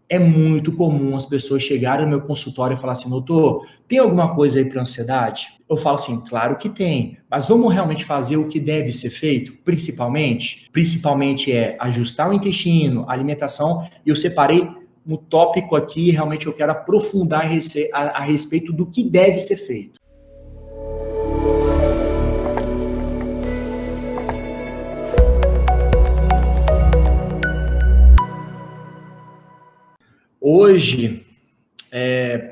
é muito comum as pessoas chegarem no meu consultório e falar assim, doutor, tem alguma coisa aí para ansiedade? Eu falo assim, claro que tem, mas vamos realmente fazer o que deve ser feito, principalmente? Principalmente é ajustar o intestino, a alimentação, e eu separei um tópico aqui, realmente eu quero aprofundar a respeito do que deve ser feito. Hoje,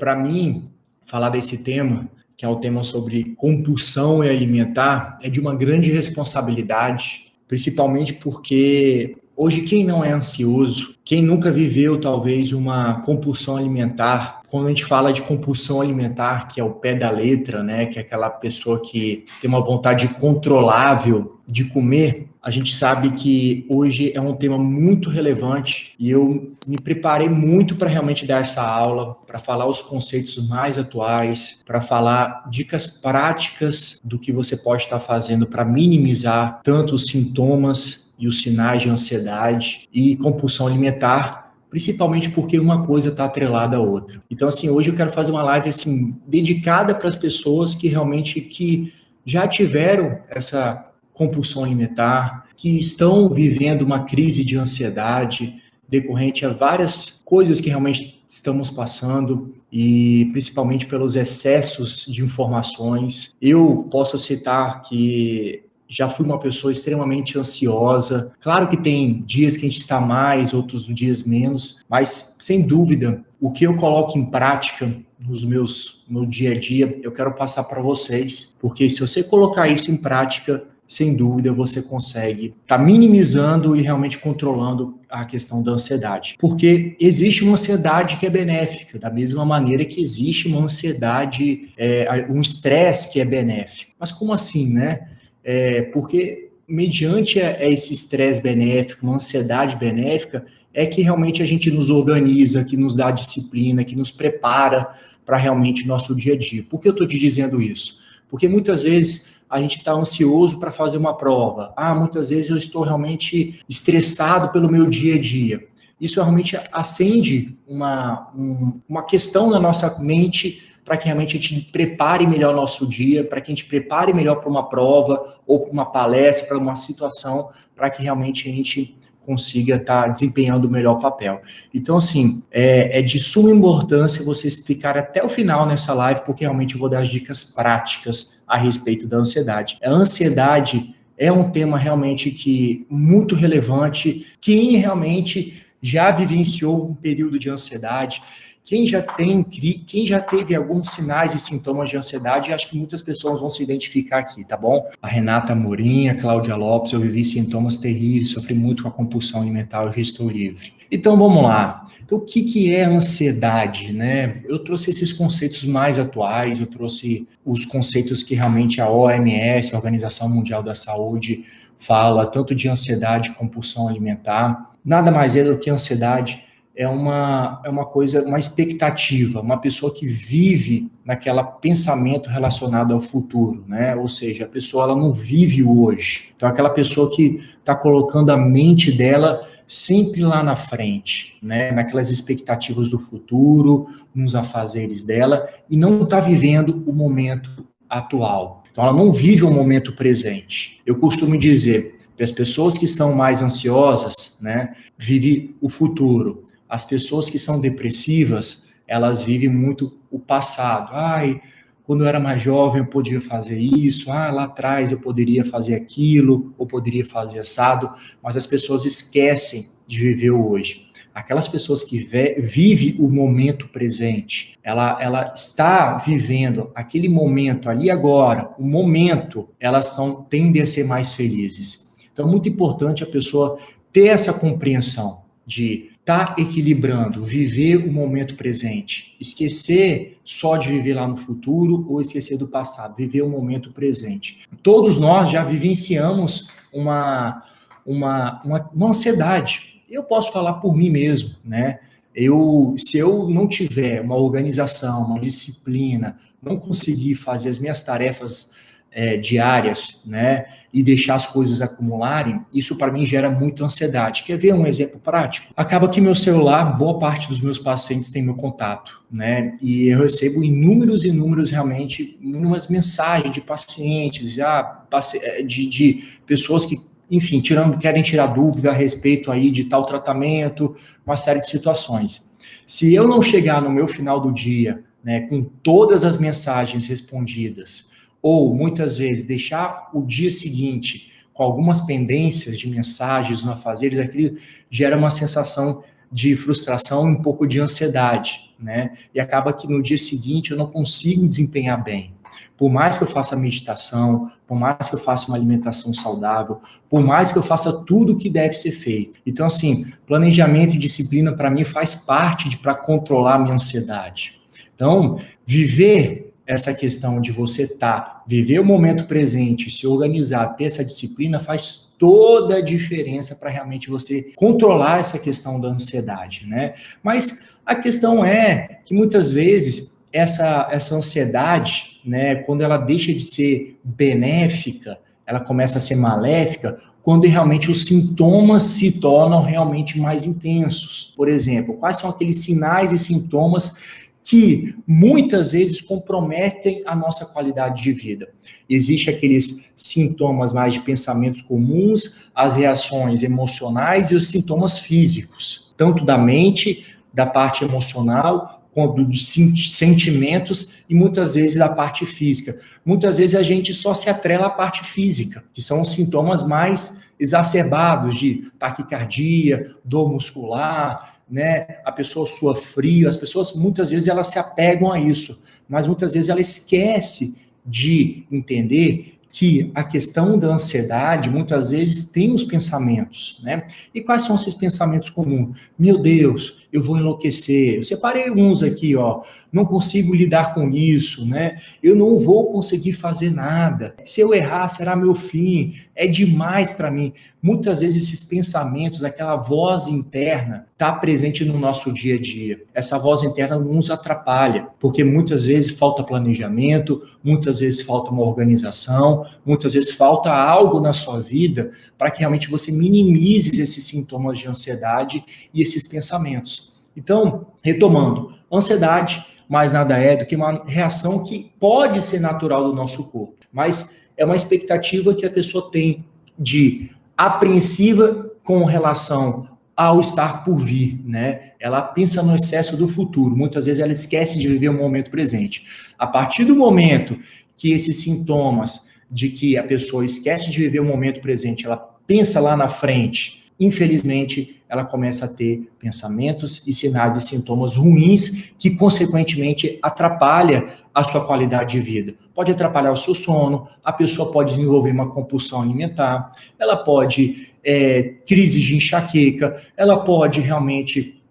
para mim, falar desse tema, que é o tema sobre compulsão alimentar, é de uma grande responsabilidade, principalmente porque hoje quem não é ansioso, quem nunca viveu talvez uma compulsão alimentar, quando a gente fala de compulsão alimentar, que é o pé da letra, né, que é aquela pessoa que tem uma vontade controlável de comer, a gente sabe que hoje é um tema muito relevante e eu me preparei muito para realmente dar essa aula, para falar os conceitos mais atuais, para falar dicas práticas do que você pode estar fazendo para minimizar tanto os sintomas e os sinais de ansiedade e compulsão alimentar, principalmente porque uma coisa está atrelada à outra. Então, assim, hoje eu quero fazer uma live assim dedicada para as pessoas que realmente que já tiveram essa compulsão alimentar, que estão vivendo uma crise de ansiedade decorrente a várias coisas que realmente estamos passando e principalmente pelos excessos de informações. Eu posso citar que já fui uma pessoa extremamente ansiosa. Claro que tem dias que a gente está mais, outros dias menos, mas sem dúvida, o que eu coloco em prática no dia a dia, eu quero passar para vocês, porque se você colocar isso em prática, sem dúvida você consegue estar minimizando e realmente controlando a questão da ansiedade. Porque existe uma ansiedade que é benéfica, da mesma maneira que existe uma ansiedade, um estresse que é benéfico. Mas como assim, né? Porque mediante esse estresse benéfico, uma ansiedade benéfica, é que realmente a gente nos organiza, que nos dá disciplina, que nos prepara para realmente o nosso dia a dia. Por que eu estou te dizendo isso? Porque muitas vezes a gente está ansioso para fazer uma prova. Muitas vezes eu estou realmente estressado pelo meu dia a dia. Isso realmente acende uma questão na nossa mente para que realmente a gente prepare melhor o nosso dia, para que a gente prepare melhor para uma prova ou para uma palestra, para uma situação, para que realmente a gente consiga estar desempenhando o melhor papel. Então, assim, é de suma importância vocês ficarem até o final nessa live, porque realmente eu vou dar as dicas práticas a respeito da ansiedade. A ansiedade é um tema realmente que muito relevante. Quem realmente já vivenciou um período de ansiedade, quem já teve alguns sinais e sintomas de ansiedade, acho que muitas pessoas vão se identificar aqui, tá bom? A Renata Morim, a Cláudia Lopes, eu vivi sintomas terríveis, sofri muito com a compulsão alimentar, hoje estou livre. Então, vamos lá. Então, o que é ansiedade, né? Eu trouxe esses conceitos mais atuais, eu trouxe os conceitos que realmente a OMS, a Organização Mundial da Saúde, fala, tanto de ansiedade e compulsão alimentar. Nada mais é do que ansiedade. É uma coisa, uma expectativa, uma pessoa que vive naquele pensamento relacionado ao futuro, né? Ou seja, a pessoa ela não vive o hoje. Então, aquela pessoa que está colocando a mente dela sempre lá na frente, né? Naquelas expectativas do futuro, nos afazeres dela, e não está vivendo o momento atual. Então, ela não vive o momento presente. Eu costumo dizer que as pessoas que são mais ansiosas, né, vivem o futuro. As pessoas que são depressivas, elas vivem muito o passado. Quando eu era mais jovem eu podia fazer isso, lá atrás eu poderia fazer aquilo, ou poderia fazer assado, mas as pessoas esquecem de viver o hoje. Aquelas pessoas que vivem o momento presente, ela está vivendo aquele momento ali agora, o momento, elas tendem a ser mais felizes. Então é muito importante a pessoa ter essa compreensão de estar equilibrando, viver o momento presente, esquecer só de viver lá no futuro ou esquecer do passado, viver o momento presente. Todos nós já vivenciamos uma ansiedade. Eu posso falar por mim mesmo, né? Se eu não tiver uma organização, uma disciplina, não conseguir fazer as minhas tarefas diárias, né, e deixar as coisas acumularem, isso para mim gera muita ansiedade. Quer ver um exemplo prático? Acaba que meu celular, boa parte dos meus pacientes tem meu contato, né, e eu recebo inúmeras mensagens de pacientes, de pessoas que, enfim, querem tirar dúvida a respeito aí de tal tratamento, uma série de situações. Se eu não chegar no meu final do dia, né, com todas as mensagens respondidas, ou muitas vezes deixar o dia seguinte com algumas pendências de mensagens, afazeres, aquilo gera uma sensação de frustração e um pouco de ansiedade, né? E acaba que no dia seguinte eu não consigo desempenhar bem. Por mais que eu faça meditação, por mais que eu faça uma alimentação saudável, por mais que eu faça tudo o que deve ser feito. Então, assim, planejamento e disciplina para mim faz parte para controlar a minha ansiedade. Então, viver essa questão de você viver o momento presente, se organizar, ter essa disciplina, faz toda a diferença para realmente você controlar essa questão da ansiedade, né? Mas a questão é que muitas vezes essa ansiedade, né, quando ela deixa de ser benéfica, ela começa a ser maléfica, quando realmente os sintomas se tornam realmente mais intensos. Por exemplo, quais são aqueles sinais e sintomas que muitas vezes comprometem a nossa qualidade de vida? Existem aqueles sintomas mais de pensamentos comuns, as reações emocionais e os sintomas físicos, tanto da mente, da parte emocional, quanto dos sentimentos e muitas vezes da parte física. Muitas vezes a gente só se atrela à parte física, que são os sintomas mais exacerbados de taquicardia, dor muscular, né? A pessoa sua frio, as pessoas muitas vezes elas se apegam a isso, mas muitas vezes ela esquece de entender que a questão da ansiedade muitas vezes tem os pensamentos, né? E quais são esses pensamentos comuns? Meu Deus, eu vou enlouquecer. Eu separei uns aqui, ó. Não consigo lidar com isso, né? Eu não vou conseguir fazer nada. Se eu errar, será meu fim. É demais para mim. Muitas vezes esses pensamentos, aquela voz interna, está presente no nosso dia a dia. Essa voz interna nos atrapalha, porque muitas vezes falta planejamento, muitas vezes falta uma organização, muitas vezes falta algo na sua vida para que realmente você minimize esses sintomas de ansiedade e esses pensamentos. Então, retomando, ansiedade mais nada é do que uma reação que pode ser natural do nosso corpo, mas é uma expectativa que a pessoa tem de apreensiva com relação ao estar por vir, né? Ela pensa no excesso do futuro, muitas vezes ela esquece de viver o momento presente. A partir do momento que esses sintomas de que a pessoa esquece de viver o momento presente, ela pensa lá na frente, infelizmente, ela começa a ter pensamentos e sinais e sintomas ruins que, consequentemente, atrapalha a sua qualidade de vida. Pode atrapalhar o seu sono, a pessoa pode desenvolver uma compulsão alimentar, ela pode crise de enxaqueca, ela pode realmente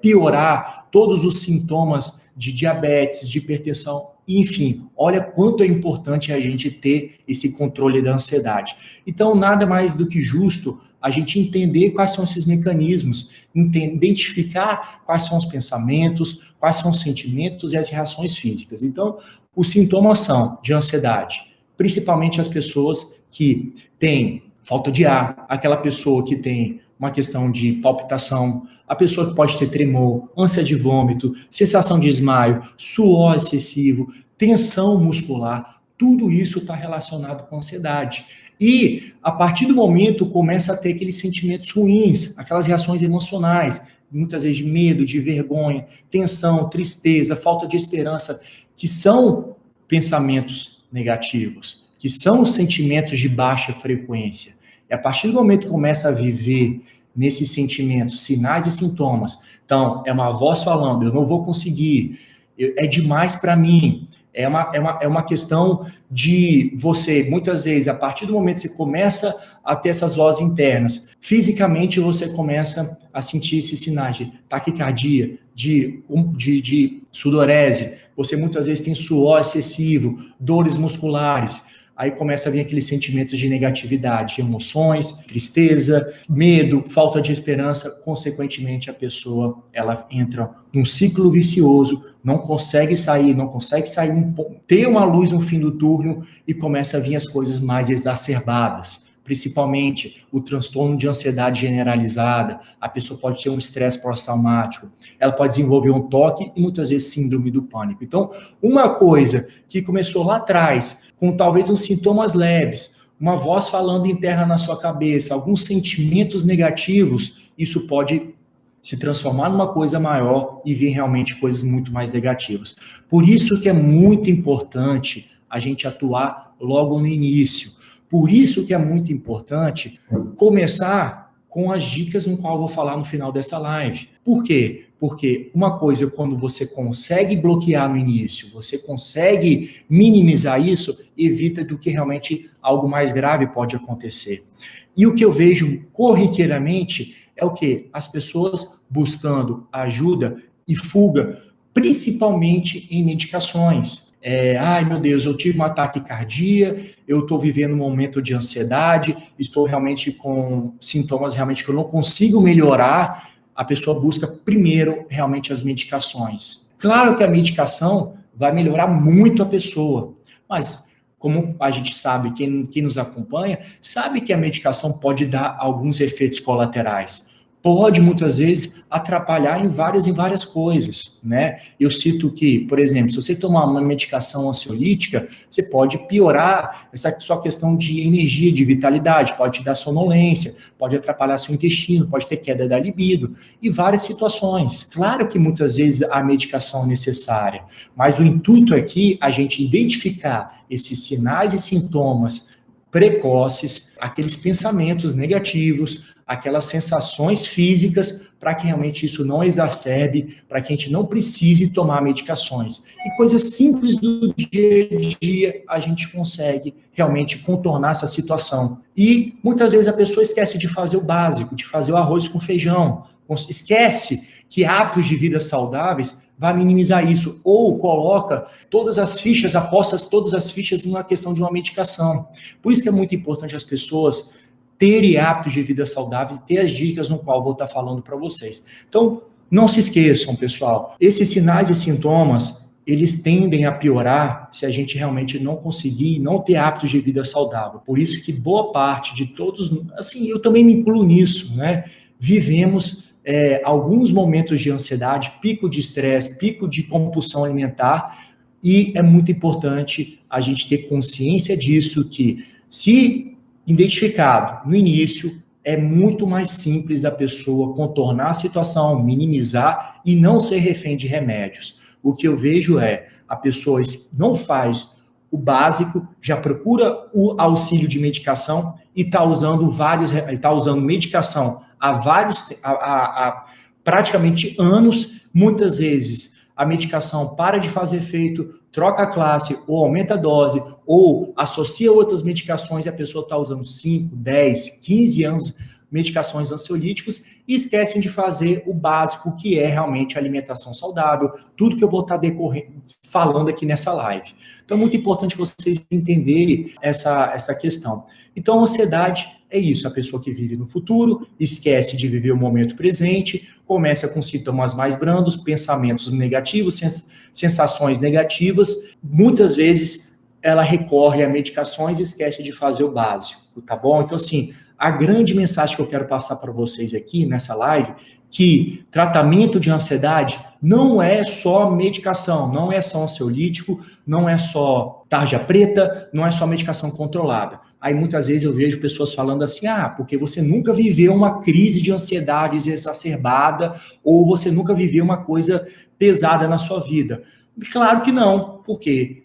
piorar todos os sintomas de diabetes, de hipertensão. Enfim, olha quanto é importante a gente ter esse controle da ansiedade. Então, nada mais do que justo a gente entender quais são esses mecanismos, identificar quais são os pensamentos, quais são os sentimentos e as reações físicas. Então, os sintomas são de ansiedade, principalmente as pessoas que têm falta de ar, aquela pessoa que tem uma questão de palpitação, a pessoa que pode ter tremor, ânsia de vômito, sensação de desmaio, suor excessivo, tensão muscular, tudo isso está relacionado com ansiedade. E, a partir do momento, começa a ter aqueles sentimentos ruins, aquelas reações emocionais, muitas vezes de medo, de vergonha, tensão, tristeza, falta de esperança, que são pensamentos negativos, que são sentimentos de baixa frequência. E a partir do momento que começa a viver nesses sentimentos, sinais e sintomas, então, é uma voz falando, eu não vou conseguir, é demais para mim. É uma questão de você, muitas vezes, a partir do momento que você começa a ter essas vozes internas, fisicamente você começa a sentir esses sinais de taquicardia, de sudorese, você muitas vezes tem suor excessivo, dores musculares, aí começa a vir aqueles sentimentos de negatividade, de emoções, tristeza, medo, falta de esperança, consequentemente a pessoa, ela entra num ciclo vicioso, não consegue sair, ter uma luz no fim do túnel e começa a vir as coisas mais exacerbadas, principalmente o transtorno de ansiedade generalizada, a pessoa pode ter um estresse pós-traumático, ela pode desenvolver um toque e muitas vezes síndrome do pânico. Então, uma coisa que começou lá atrás, com talvez uns sintomas leves, uma voz falando interna na sua cabeça, alguns sentimentos negativos, isso pode se transformar numa coisa maior e vir realmente coisas muito mais negativas. Por isso que é muito importante a gente atuar logo no início. Por isso que é muito importante começar com as dicas no qual eu vou falar no final dessa live. Por quê? Porque uma coisa é quando você consegue bloquear no início, você consegue minimizar isso, evita do que realmente algo mais grave pode acontecer. E o que eu vejo corriqueiramente é o quê? As pessoas buscando ajuda e fuga, principalmente em medicações. Ai meu Deus, eu tive um ataque cardíaco, eu estou vivendo um momento de ansiedade, estou realmente com sintomas realmente que eu não consigo melhorar, a pessoa busca primeiro realmente as medicações. Claro que a medicação vai melhorar muito a pessoa, mas como a gente sabe, quem nos acompanha, sabe que a medicação pode dar alguns efeitos colaterais. Pode, muitas vezes, atrapalhar em várias coisas, né? Eu cito que, por exemplo, se você tomar uma medicação ansiolítica, você pode piorar essa sua questão de energia, de vitalidade, pode te dar sonolência, pode atrapalhar seu intestino, pode ter queda da libido, e várias situações. Claro que, muitas vezes, a medicação é necessária, mas o intuito aqui é a gente identificar esses sinais e sintomas precoces, aqueles pensamentos negativos, aquelas sensações físicas, para que realmente isso não exacerbe, para que a gente não precise tomar medicações. E coisas simples do dia a dia a gente consegue realmente contornar essa situação. E muitas vezes a pessoa esquece de fazer o básico, de fazer o arroz com feijão, esquece que hábitos de vida saudáveis vai minimizar isso, ou coloca aposta todas as fichas numa questão de uma medicação. Por isso que é muito importante as pessoas terem hábitos de vida saudáveis e ter as dicas no qual eu vou estar falando para vocês. Então, não se esqueçam, pessoal, esses sinais e sintomas, eles tendem a piorar se a gente realmente não conseguir, não ter hábitos de vida saudável. Por isso que boa parte de todos, assim, eu também me incluo nisso, né? Vivemos alguns momentos de ansiedade, pico de estresse, pico de compulsão alimentar, e é muito importante a gente ter consciência disso, que se identificado no início, é muito mais simples da pessoa contornar a situação, minimizar e não ser refém de remédios. O que eu vejo a pessoa não faz o básico, já procura o auxílio de medicação e está usando medicação há praticamente anos. Muitas vezes a medicação para de fazer efeito, troca a classe, ou aumenta a dose, ou associa outras medicações e a pessoa está usando 5, 10, 15 anos medicações ansiolíticos e esquecem de fazer o básico, que é realmente a alimentação saudável, tudo que eu vou estar falando aqui nessa live. Então é muito importante vocês entenderem essa questão. Então a ansiedade é isso, a pessoa que vive no futuro, esquece de viver o momento presente, começa com sintomas mais brandos, pensamentos negativos, sensações negativas, muitas vezes ela recorre a medicações e esquece de fazer o básico, tá bom? Então assim, a grande mensagem que eu quero passar para vocês aqui nessa live, que tratamento de ansiedade não é só medicação, não é só ansiolítico, não é só tarja preta, não é só medicação controlada. Aí muitas vezes eu vejo pessoas falando assim, porque você nunca viveu uma crise de ansiedade exacerbada, ou você nunca viveu uma coisa pesada na sua vida. Claro que não, porque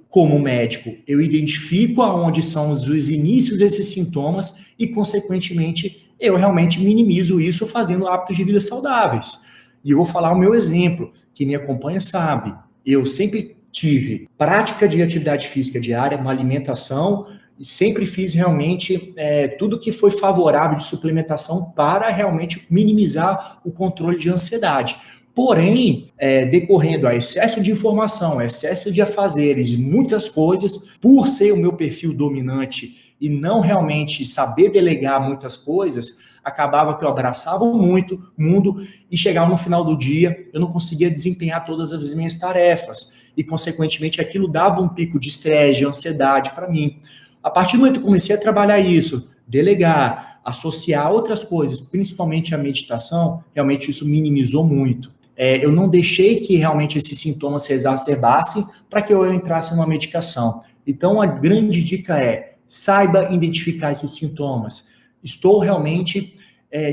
como médico, eu identifico aonde são os inícios desses sintomas e, consequentemente, eu realmente minimizo isso fazendo hábitos de vida saudáveis. E eu vou falar o meu exemplo, quem me acompanha sabe, eu sempre tive prática de atividade física diária, uma alimentação, e sempre fiz realmente tudo que foi favorável de suplementação para realmente minimizar o controle de ansiedade. Porém, decorrendo a excesso de informação, excesso de afazeres, muitas coisas, por ser o meu perfil dominante e não realmente saber delegar muitas coisas, acabava que eu abraçava muito o mundo e chegava no final do dia, eu não conseguia desempenhar todas as minhas tarefas. E, consequentemente, aquilo dava um pico de estresse, de ansiedade para mim. A partir do momento que eu comecei a trabalhar isso, delegar, associar outras coisas, principalmente a meditação, realmente isso minimizou muito. Eu não deixei que realmente esses sintomas se exacerbassem para que eu entrasse numa medicação. Então, a grande dica é, saiba identificar esses sintomas. Estou realmente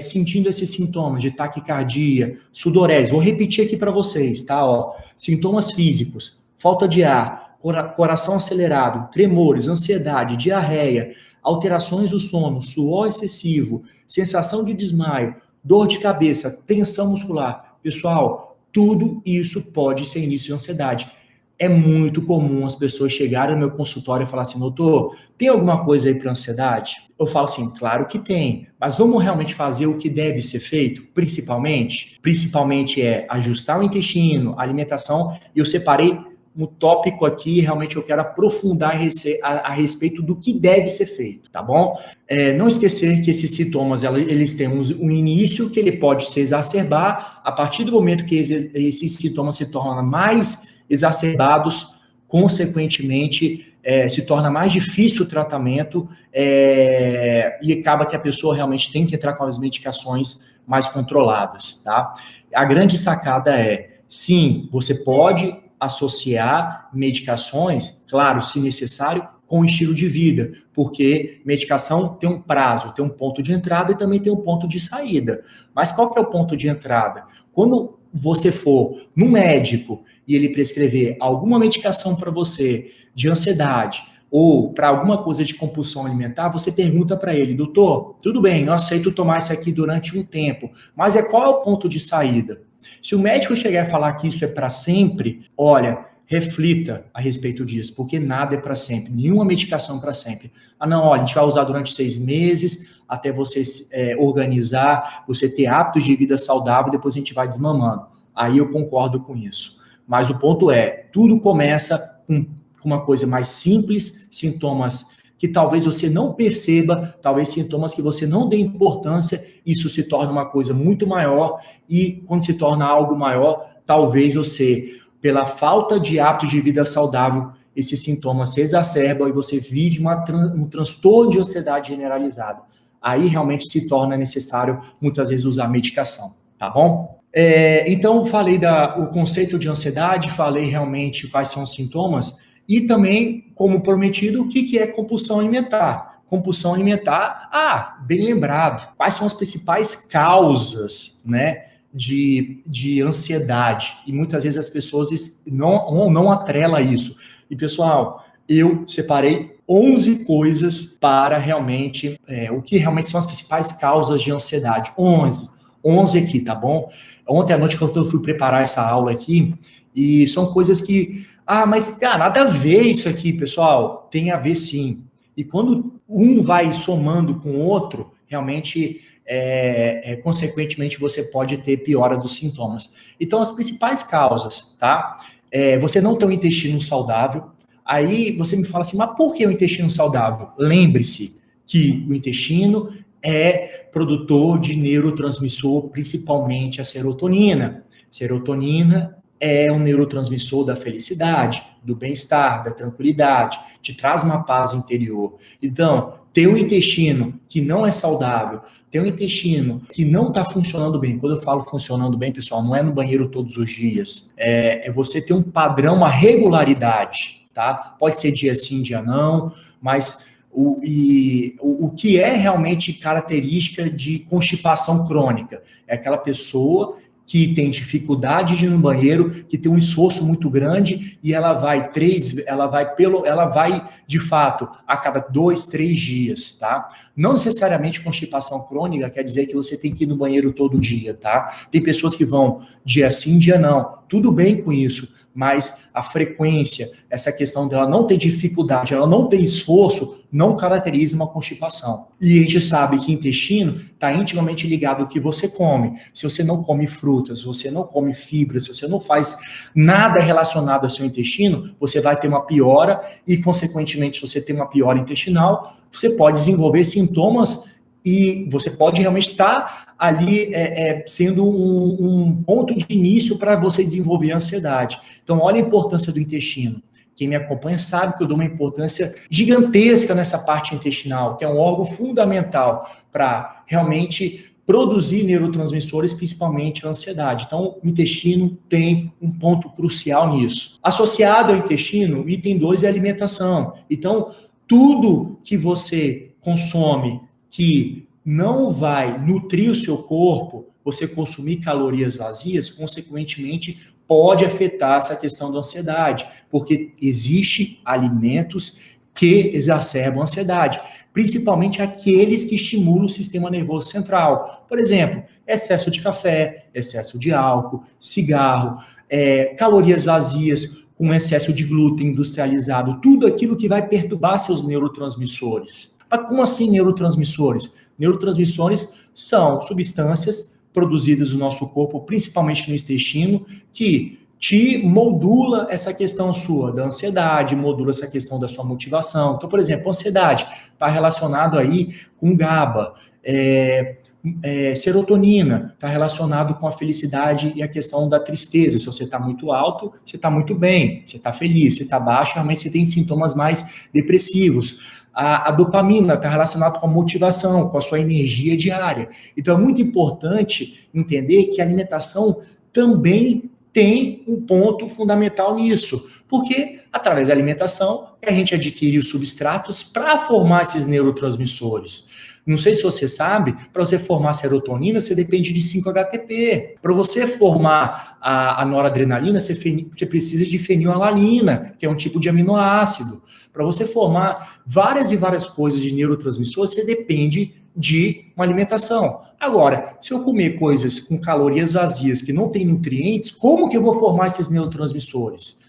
sentindo esses sintomas de taquicardia, sudorese. Vou repetir aqui para vocês, tá? Ó, sintomas físicos, falta de ar, coração acelerado, tremores, ansiedade, diarreia, alterações do sono, suor excessivo, sensação de desmaio, dor de cabeça, tensão muscular. Pessoal, tudo isso pode ser início de ansiedade. É muito comum as pessoas chegarem no meu consultório e falar assim, doutor, tem alguma coisa aí para ansiedade? Eu falo assim, claro que tem, mas vamos realmente fazer o que deve ser feito, principalmente? Principalmente é ajustar o intestino, a alimentação, e eu separei um tópico aqui, realmente eu quero aprofundar a respeito do que deve ser feito, tá bom? Não esquecer que esses sintomas, eles têm um início que ele pode se exacerbar, a partir do momento que esses sintomas se tornam mais exacerbados, consequentemente, se torna mais difícil o tratamento e acaba que a pessoa realmente tem que entrar com as medicações mais controladas, tá? A grande sacada é, sim, você pode associar medicações, claro, se necessário, com o estilo de vida, porque medicação tem um prazo, tem um ponto de entrada e também tem um ponto de saída. Mas qual que é o ponto de entrada? Quando você for no médico e ele prescrever alguma medicação para você de ansiedade ou para alguma coisa de compulsão alimentar, você pergunta para ele, doutor, tudo bem, eu aceito tomar isso aqui durante um tempo, mas qual é o ponto de saída? Se o médico chegar a falar que isso é para sempre, olha, reflita a respeito disso, porque nada é para sempre, nenhuma medicação é para sempre. Ah, não, olha, a gente vai usar durante 6 meses, até você organizar, você ter hábitos de vida saudável, depois a gente vai desmamando. Aí eu concordo com isso. Mas o ponto é, tudo começa com uma coisa mais simples, sintomas que talvez você não perceba, talvez sintomas que você não dê importância, isso se torna uma coisa muito maior, e quando se torna algo maior, talvez você, pela falta de hábitos de vida saudável, esses sintomas se exacerbam e você vive um transtorno de ansiedade generalizada. Aí realmente se torna necessário, muitas vezes, usar medicação, tá bom? Então, falei o conceito de ansiedade, falei realmente quais são os sintomas, e também, como prometido, o que é compulsão alimentar? Compulsão alimentar, bem lembrado. Quais são as principais causas, né, de ansiedade? E muitas vezes as pessoas não atrelam isso. E, pessoal, eu separei 11 coisas para realmente, o que realmente são as principais causas de ansiedade. 11 aqui, tá bom? Ontem à noite que eu fui preparar essa aula aqui, e são coisas que... mas, cara, nada a ver isso aqui, pessoal. Tem a ver, sim. E quando um vai somando com o outro, realmente, consequentemente, você pode ter piora dos sintomas. Então, as principais causas, tá? Você não tem um intestino saudável. Aí, você me fala assim, mas por que o intestino saudável? Lembre-se que o intestino é produtor de neurotransmissor, principalmente a serotonina. Serotonina é um neurotransmissor da felicidade, do bem-estar, da tranquilidade, te traz uma paz interior. Então, ter um intestino que não é saudável, ter um intestino que não está funcionando bem, quando eu falo funcionando bem, pessoal, não é no banheiro todos os dias, é você ter um padrão, uma regularidade, tá? Pode ser dia sim, dia não, mas o que é realmente característica de constipação crônica? É aquela pessoa que tem dificuldade de ir no banheiro, que tem um esforço muito grande e ela vai de fato a cada 2, 3 dias, tá? Não necessariamente constipação crônica quer dizer que você tem que ir no banheiro todo dia, tá? Tem pessoas que vão dia sim, dia não. Tudo bem com isso, mas a frequência, essa questão dela não ter dificuldade, ela não ter esforço, não caracteriza uma constipação. E a gente sabe que intestino está intimamente ligado ao que você come. Se você não come frutas, se você não come fibras, se você não faz nada relacionado ao seu intestino, você vai ter uma piora e, consequentemente, se você tem uma piora intestinal, você pode desenvolver sintomas e você pode realmente estar ali sendo um ponto de início para você desenvolver a ansiedade. Então, olha a importância do intestino. Quem me acompanha sabe que eu dou uma importância gigantesca nessa parte intestinal, que é um órgão fundamental para realmente produzir neurotransmissores, principalmente a ansiedade. Então, o intestino tem um ponto crucial nisso. Associado ao intestino, o item 2 é a alimentação. Então, tudo que você consome que não vai nutrir o seu corpo, você consumir calorias vazias, consequentemente, pode afetar essa questão da ansiedade, porque existe alimentos que exacerbam a ansiedade, principalmente aqueles que estimulam o sistema nervoso central. Por exemplo, excesso de café, excesso de álcool, cigarro, calorias vazias, com excesso de glúten industrializado, tudo aquilo que vai perturbar seus neurotransmissores. Mas como assim neurotransmissores? Neurotransmissores são substâncias produzidas no nosso corpo, principalmente no intestino, que te modula essa questão sua da ansiedade, modula essa questão da sua motivação. Então, por exemplo, ansiedade está relacionado aí com GABA, serotonina, está relacionado com a felicidade e a questão da tristeza. Se você está muito alto, você está muito bem, você está feliz. Se está baixo, realmente você tem sintomas mais depressivos. A dopamina está relacionada com a motivação, com a sua energia diária. Então, é muito importante entender que a alimentação também tem um ponto fundamental nisso, porque através da alimentação a gente adquire os substratos para formar esses neurotransmissores. Não sei se você sabe, para você formar serotonina, você depende de 5-HTP. Para você formar a noradrenalina, você precisa de fenilalanina, que é um tipo de aminoácido. Para você formar várias e várias coisas de neurotransmissores, você depende de uma alimentação. Agora, se eu comer coisas com calorias vazias, que não têm nutrientes, como que eu vou formar esses neurotransmissores?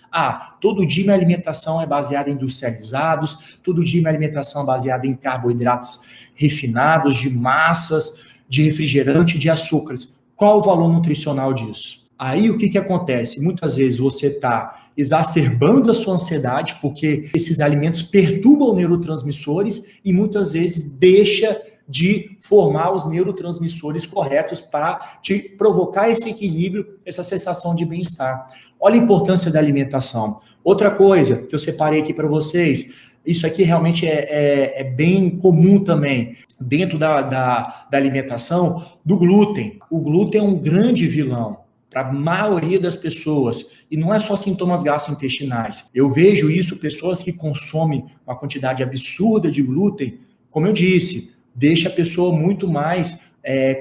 Todo dia minha alimentação é baseada em industrializados, todo dia minha alimentação é baseada em carboidratos refinados, de massas, de refrigerante, de açúcares. Qual o valor nutricional disso? Aí o que acontece? Muitas vezes você está exacerbando a sua ansiedade, porque esses alimentos perturbam neurotransmissores e muitas vezes deixa de formar os neurotransmissores corretos para te provocar esse equilíbrio, essa sensação de bem-estar. Olha a importância da alimentação. Outra coisa que eu separei aqui para vocês, isso aqui realmente é bem comum também, dentro da alimentação, do glúten. O glúten é um grande vilão para a maioria das pessoas, e não é só sintomas gastrointestinais. Eu vejo isso, pessoas que consomem uma quantidade absurda de glúten, como eu disse, deixa a pessoa muito mais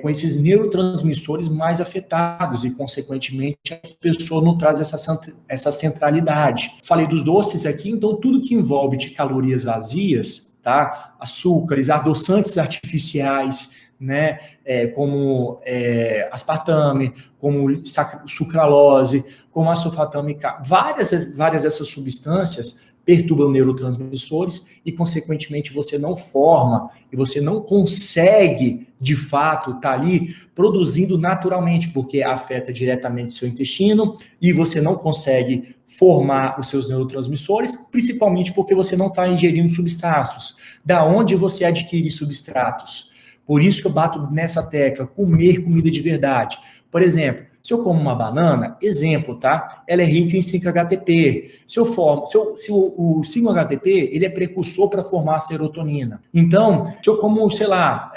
com esses neurotransmissores mais afetados e, consequentemente, a pessoa não traz essa centralidade. Falei dos doces aqui, então tudo que envolve de calorias vazias, tá? Açúcares, adoçantes artificiais, né? Como aspartame, como sucralose, como açulfatame, várias dessas substâncias perturbam neurotransmissores e, consequentemente, você não forma e você não consegue, de fato, estar ali produzindo naturalmente, porque afeta diretamente o seu intestino e você não consegue formar os seus neurotransmissores, principalmente porque você não está ingerindo substratos. Da onde você adquire substratos? Por isso que eu bato nessa tecla, comer comida de verdade. Por exemplo, se eu como uma banana, exemplo, tá? Ela é rica em 5-HTP. Se o 5-HTP, ele é precursor para formar serotonina. Então, se eu como, sei lá,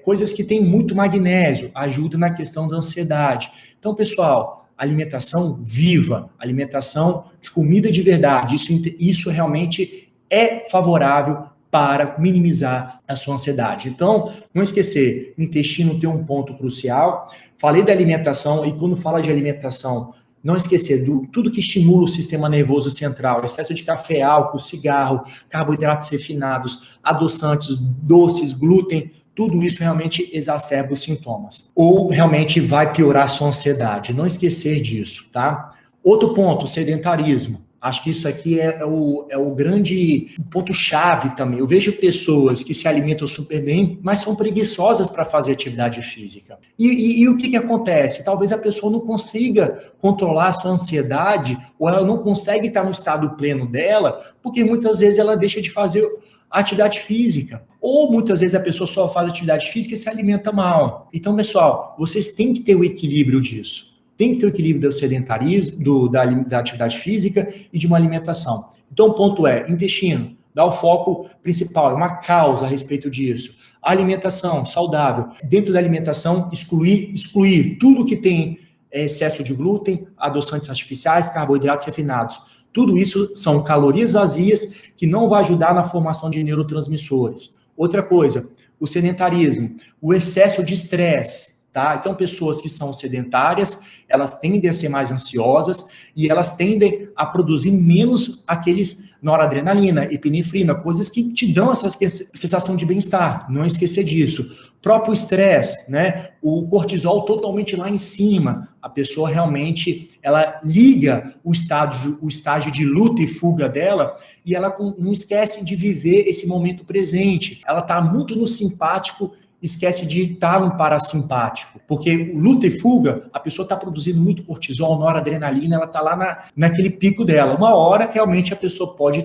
coisas que têm muito magnésio, ajuda na questão da ansiedade. Então, pessoal, alimentação viva, alimentação de comida de verdade, isso realmente é favorável para minimizar a sua ansiedade. Então, não esquecer, o intestino tem um ponto crucial. Falei da alimentação, e quando fala de alimentação, não esquecer tudo que estimula o sistema nervoso central, excesso de café, álcool, cigarro, carboidratos refinados, adoçantes, doces, glúten, tudo isso realmente exacerba os sintomas. Ou realmente vai piorar a sua ansiedade. Não esquecer disso, tá? Outro ponto, sedentarismo. Acho que isso aqui é o grande ponto-chave também. Eu vejo pessoas que se alimentam super bem, mas são preguiçosas para fazer atividade física. E o que acontece? Talvez a pessoa não consiga controlar a sua ansiedade, ou ela não consegue estar no estado pleno dela, porque muitas vezes ela deixa de fazer atividade física. Ou muitas vezes a pessoa só faz atividade física e se alimenta mal. Então, pessoal, vocês têm que ter o equilíbrio disso. Tem que ter o equilíbrio do sedentarismo, da atividade física e de uma alimentação. Então, o ponto é, intestino, dá o foco principal, é uma causa a respeito disso. A alimentação saudável. Dentro da alimentação, excluir tudo que tem excesso de glúten, adoçantes artificiais, carboidratos refinados. Tudo isso são calorias vazias que não vão ajudar na formação de neurotransmissores. Outra coisa, o sedentarismo, o excesso de estresse. Tá? Então, pessoas que são sedentárias, elas tendem a ser mais ansiosas e elas tendem a produzir menos aqueles noradrenalina, epinefrina, coisas que te dão essa sensação de bem-estar. Não esquecer disso. Próprio estresse, né? O cortisol totalmente lá em cima. A pessoa realmente, ela liga o estágio de luta e fuga dela e ela não esquece de viver esse momento presente. Ela está muito no simpático, esquece de estar no parasimpático, porque luta e fuga, a pessoa está produzindo muito cortisol, noradrenalina, ela está lá naquele pico dela. Uma hora, realmente, a pessoa pode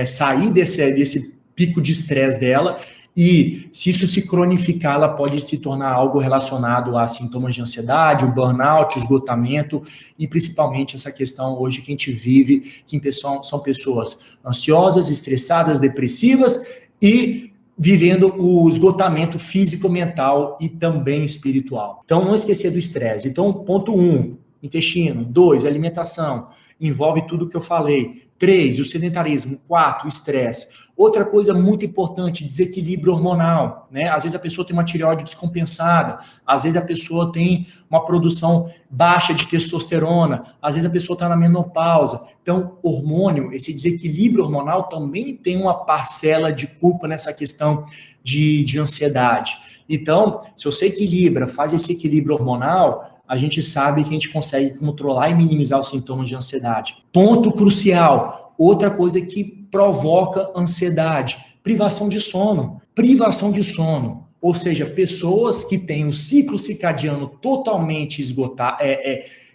sair desse pico de estresse dela, e se isso se cronificar, ela pode se tornar algo relacionado a sintomas de ansiedade, o burnout, o esgotamento, e principalmente essa questão hoje que a gente vive, que são pessoas ansiosas, estressadas, depressivas, e vivendo o esgotamento físico, mental e também espiritual. Então, não esquecer do estresse. Então, ponto 1, intestino. 2, alimentação. Envolve tudo que eu falei. 3, o sedentarismo. 4, o estresse. Outra coisa muito importante, desequilíbrio hormonal, né? Às vezes a pessoa tem uma tireoide descompensada, às vezes a pessoa tem uma produção baixa de testosterona, às vezes a pessoa está na menopausa. Então, hormônio, esse desequilíbrio hormonal também tem uma parcela de culpa nessa questão de ansiedade. Então, se você equilibra, faz esse equilíbrio hormonal, a gente sabe que a gente consegue controlar e minimizar os sintomas de ansiedade. Ponto crucial, outra coisa que provoca ansiedade, privação de sono. Privação de sono, ou seja, pessoas que têm o ciclo circadiano totalmente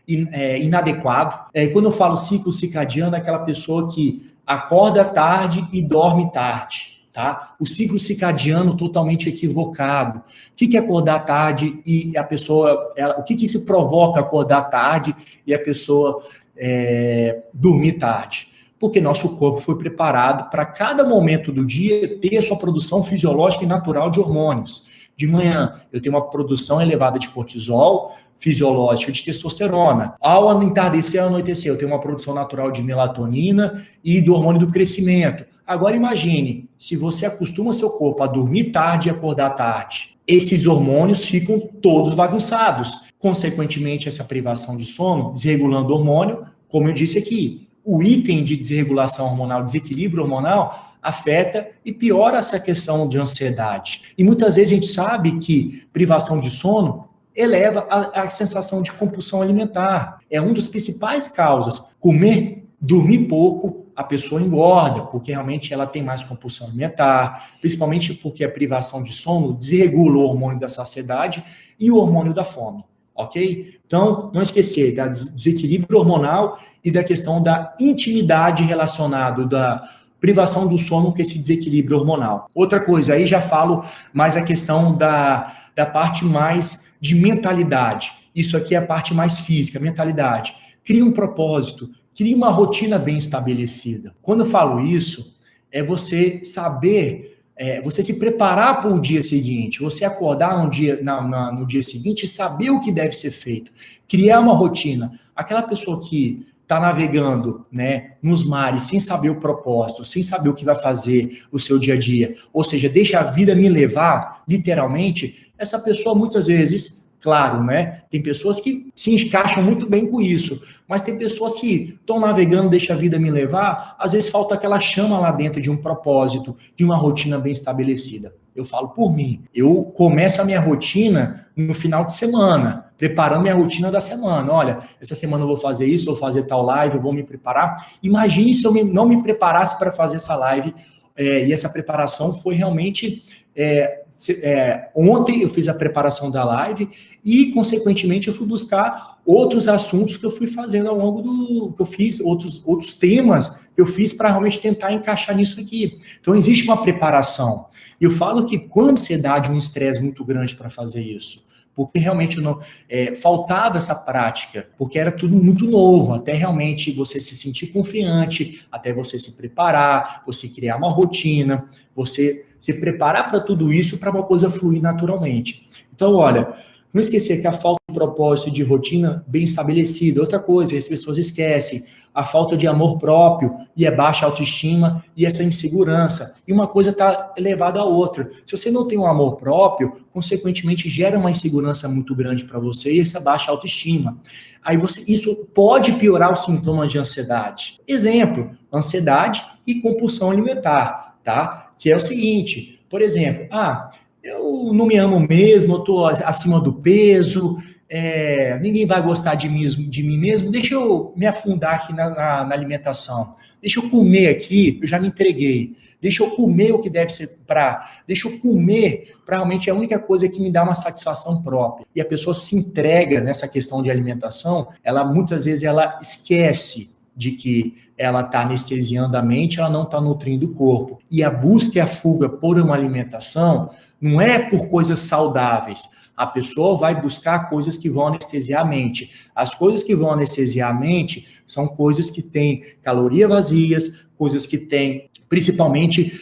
inadequado. Quando eu falo ciclo circadiano, é aquela pessoa que acorda tarde e dorme tarde. Tá? O ciclo circadiano totalmente equivocado. O que é acordar tarde e a pessoa... o que se provoca acordar tarde e a pessoa dormir tarde? Porque nosso corpo foi preparado para cada momento do dia ter a sua produção fisiológica e natural de hormônios. De manhã, eu tenho uma produção elevada de cortisol, fisiológica de testosterona. Ao entardecer, ao anoitecer, eu tenho uma produção natural de melatonina e do hormônio do crescimento. Agora imagine, se você acostuma seu corpo a dormir tarde e acordar tarde, esses hormônios ficam todos bagunçados. Consequentemente, essa privação de sono, desregulando o hormônio, como eu disse aqui, o item de desregulação hormonal, desequilíbrio hormonal, afeta e piora essa questão de ansiedade. E muitas vezes a gente sabe que privação de sono eleva a sensação de compulsão alimentar. É uma das principais causas. Dormir pouco, a pessoa engorda, porque realmente ela tem mais compulsão alimentar, principalmente porque a privação de sono desregula o hormônio da saciedade e o hormônio da fome. Ok? Então, não esquecer do desequilíbrio hormonal e da questão da intimidade relacionada da privação do sono com esse desequilíbrio hormonal. Outra coisa, aí já falo mais a questão da parte mais de mentalidade. Isso aqui é a parte mais física, mentalidade. Cria um propósito, cria uma rotina bem estabelecida. Quando eu falo isso, é você saber... você se preparar para o dia seguinte, você acordar no dia seguinte e saber o que deve ser feito, criar uma rotina. Aquela pessoa que está navegando, né, nos mares sem saber o propósito, sem saber o que vai fazer o seu dia a dia, ou seja, deixa a vida me levar, literalmente, essa pessoa muitas vezes... Claro, né? Tem pessoas que se encaixam muito bem com isso, mas tem pessoas que estão navegando, deixa a vida me levar, às vezes falta aquela chama lá dentro de um propósito, de uma rotina bem estabelecida. Eu falo por mim, eu começo a minha rotina no final de semana, preparando minha rotina da semana. Olha, essa semana eu vou fazer isso, vou fazer tal live, eu vou me preparar. Imagine se eu não me preparasse para fazer essa live, e essa preparação foi realmente... ontem eu fiz a preparação da live e, consequentemente, eu fui buscar outros assuntos que eu fui fazendo ao longo do... que eu fiz, outros temas que eu fiz para realmente tentar encaixar nisso aqui. Então, existe uma preparação. E eu falo que quando você dá de um estresse muito grande para fazer isso, porque realmente não, faltava essa prática, porque era tudo muito novo, até realmente você se sentir confiante, até você se preparar, você criar uma rotina, você se preparar para tudo isso, para uma coisa fluir naturalmente. Então, olha, não esquecer que a falta de propósito e de rotina bem estabelecida, outra coisa, as pessoas esquecem, a falta de amor próprio e a baixa autoestima e essa insegurança. E uma coisa está elevada à outra. Se você não tem um amor próprio, consequentemente gera uma insegurança muito grande para você e essa baixa autoestima. Aí isso pode piorar os sintomas de ansiedade. Exemplo, ansiedade e compulsão alimentar, tá? Que é o seguinte, por exemplo, eu não me amo mesmo, eu estou acima do peso, ninguém vai gostar de mim mesmo, deixa eu me afundar aqui na alimentação, deixa eu comer aqui, eu já me entreguei, deixa eu comer o que deve ser deixa eu comer para realmente é a única coisa que me dá uma satisfação própria. E a pessoa se entrega nessa questão de alimentação, muitas vezes ela esquece de que ela está anestesiando a mente, ela não está nutrindo o corpo. E a busca e a fuga por uma alimentação não é por coisas saudáveis. A pessoa vai buscar coisas que vão anestesiar a mente. As coisas que vão anestesiar a mente são coisas que têm calorias vazias, coisas que têm principalmente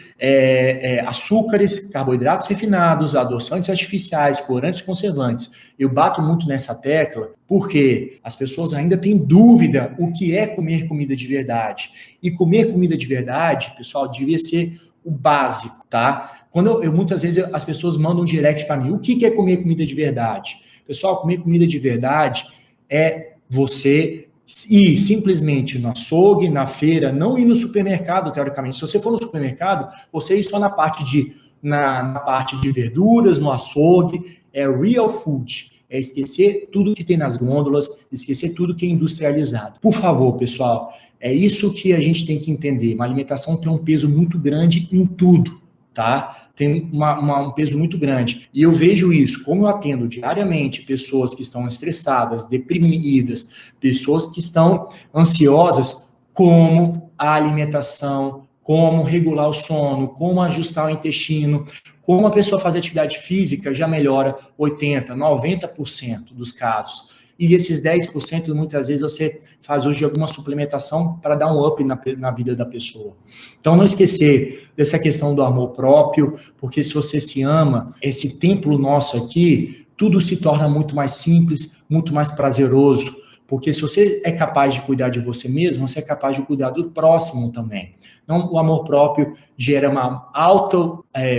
açúcares, carboidratos refinados, adoçantes artificiais, corantes conservantes. Eu bato muito nessa tecla porque as pessoas ainda têm dúvida o que é comer comida de verdade. E comer comida de verdade, pessoal, devia ser o básico, tá? Quando muitas vezes as pessoas mandam um direct para mim, o que é comer comida de verdade? Pessoal, comer comida de verdade é você ir simplesmente no açougue, na feira, não ir no supermercado, teoricamente. Se você for no supermercado, você ir só na parte de verduras, no açougue, é real food. É esquecer tudo que tem nas gôndolas, esquecer tudo que é industrializado. Por favor, pessoal, é isso que a gente tem que entender. Uma alimentação tem um peso muito grande em tudo, tá? Tem um peso muito grande. E eu vejo isso, como eu atendo diariamente pessoas que estão estressadas, deprimidas, pessoas que estão ansiosas, como a alimentação, como regular o sono, como ajustar o intestino, como a pessoa fazer atividade física já melhora 80%, 90% dos casos. E esses 10%, muitas vezes, você faz hoje alguma suplementação para dar um up na vida da pessoa. Então, não esquecer dessa questão do amor próprio, porque se você se ama, esse templo nosso aqui, tudo se torna muito mais simples, muito mais prazeroso. Porque se você é capaz de cuidar de você mesmo, você é capaz de cuidar do próximo também. Então, o amor próprio gera uma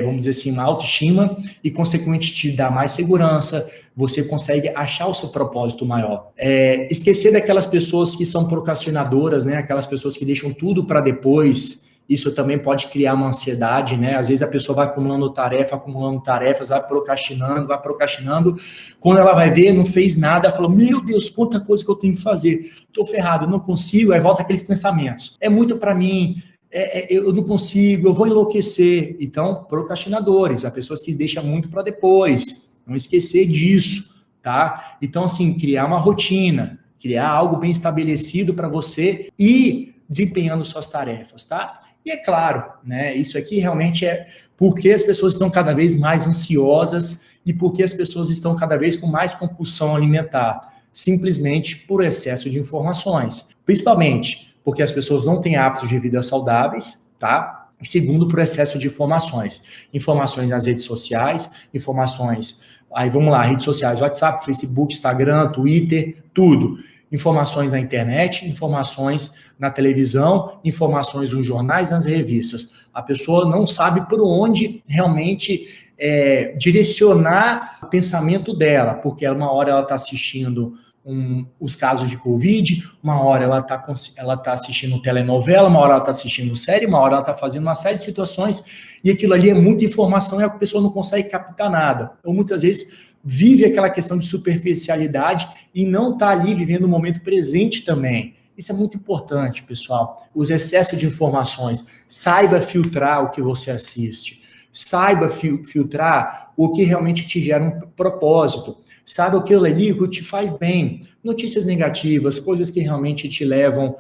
vamos dizer assim, uma autoestima e, consequentemente, te dá mais segurança, você consegue achar o seu propósito maior. Esquecer daquelas pessoas que são procrastinadoras, né? Aquelas pessoas que deixam tudo para depois. Isso também pode criar uma ansiedade, né? Às vezes a pessoa vai acumulando tarefas, vai procrastinando. Quando ela vai ver, não fez nada, ela falou, meu Deus, quanta coisa que eu tenho que fazer. Estou ferrado, não consigo, aí volta aqueles pensamentos. É muito para mim, eu não consigo, eu vou enlouquecer. Então, procrastinadores, as pessoas que deixam muito para depois. Não esquecer disso, tá? Então, assim, criar uma rotina, criar algo bem estabelecido para você e desempenhando suas tarefas, tá? E é claro, né, isso aqui realmente é porque as pessoas estão cada vez mais ansiosas e porque as pessoas estão cada vez com mais compulsão alimentar, simplesmente por excesso de informações. Principalmente porque as pessoas não têm hábitos de vida saudáveis, tá? E segundo, por excesso de informações. Informações nas redes sociais, aí vamos lá, redes sociais, WhatsApp, Facebook, Instagram, Twitter, tudo. Informações na internet, informações na televisão, informações nos jornais, nas revistas. A pessoa não sabe por onde realmente direcionar o pensamento dela, porque uma hora ela está assistindo os casos de Covid, uma hora ela tá assistindo telenovela, uma hora ela está assistindo série, uma hora ela está fazendo uma série de situações, e aquilo ali é muita informação e a pessoa não consegue captar nada. Ou muitas vezes vive aquela questão de superficialidade e não está ali vivendo o momento presente também. Isso é muito importante, pessoal. Os excessos de informações. Saiba filtrar o que você assiste. Saiba filtrar o que realmente te gera um propósito. Saiba aquilo ali que te faz bem. Notícias negativas, coisas que realmente te levam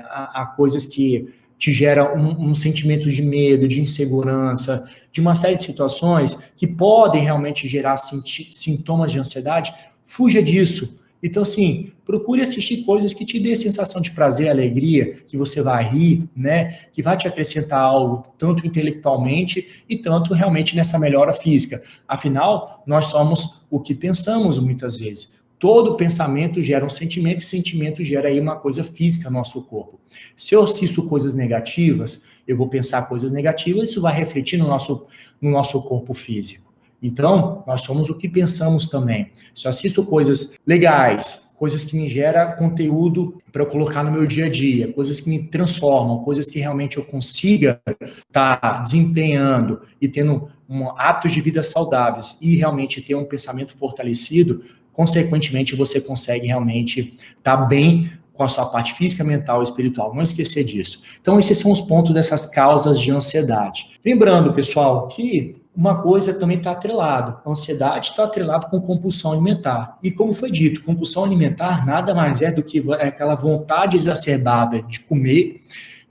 a coisas que te geram um sentimento de medo, de insegurança, de uma série de situações que podem realmente gerar sintomas de ansiedade. Fuja disso. Então, assim, procure assistir coisas que te dê sensação de prazer, alegria, que você vai rir, né? Que vai te acrescentar algo, tanto intelectualmente e tanto realmente nessa melhora física. Afinal, nós somos o que pensamos muitas vezes. Todo pensamento gera um sentimento e sentimento gera aí uma coisa física no nosso corpo. Se eu assisto coisas negativas, eu vou pensar coisas negativas, isso vai refletir no nosso corpo físico. Então, nós somos o que pensamos também. Se eu assisto coisas legais, coisas que me geram conteúdo para eu colocar no meu dia a dia, coisas que me transformam, coisas que realmente eu consiga estar desempenhando e tendo hábitos de vida saudáveis e realmente ter um pensamento fortalecido, consequentemente você consegue realmente estar bem com a sua parte física, mental e espiritual. Não esquecer disso. Então, esses são os pontos dessas causas de ansiedade. Lembrando, pessoal, que uma coisa também está atrelado. A ansiedade está atrelado com compulsão alimentar. E como foi dito, compulsão alimentar nada mais é do que aquela vontade exacerbada de comer,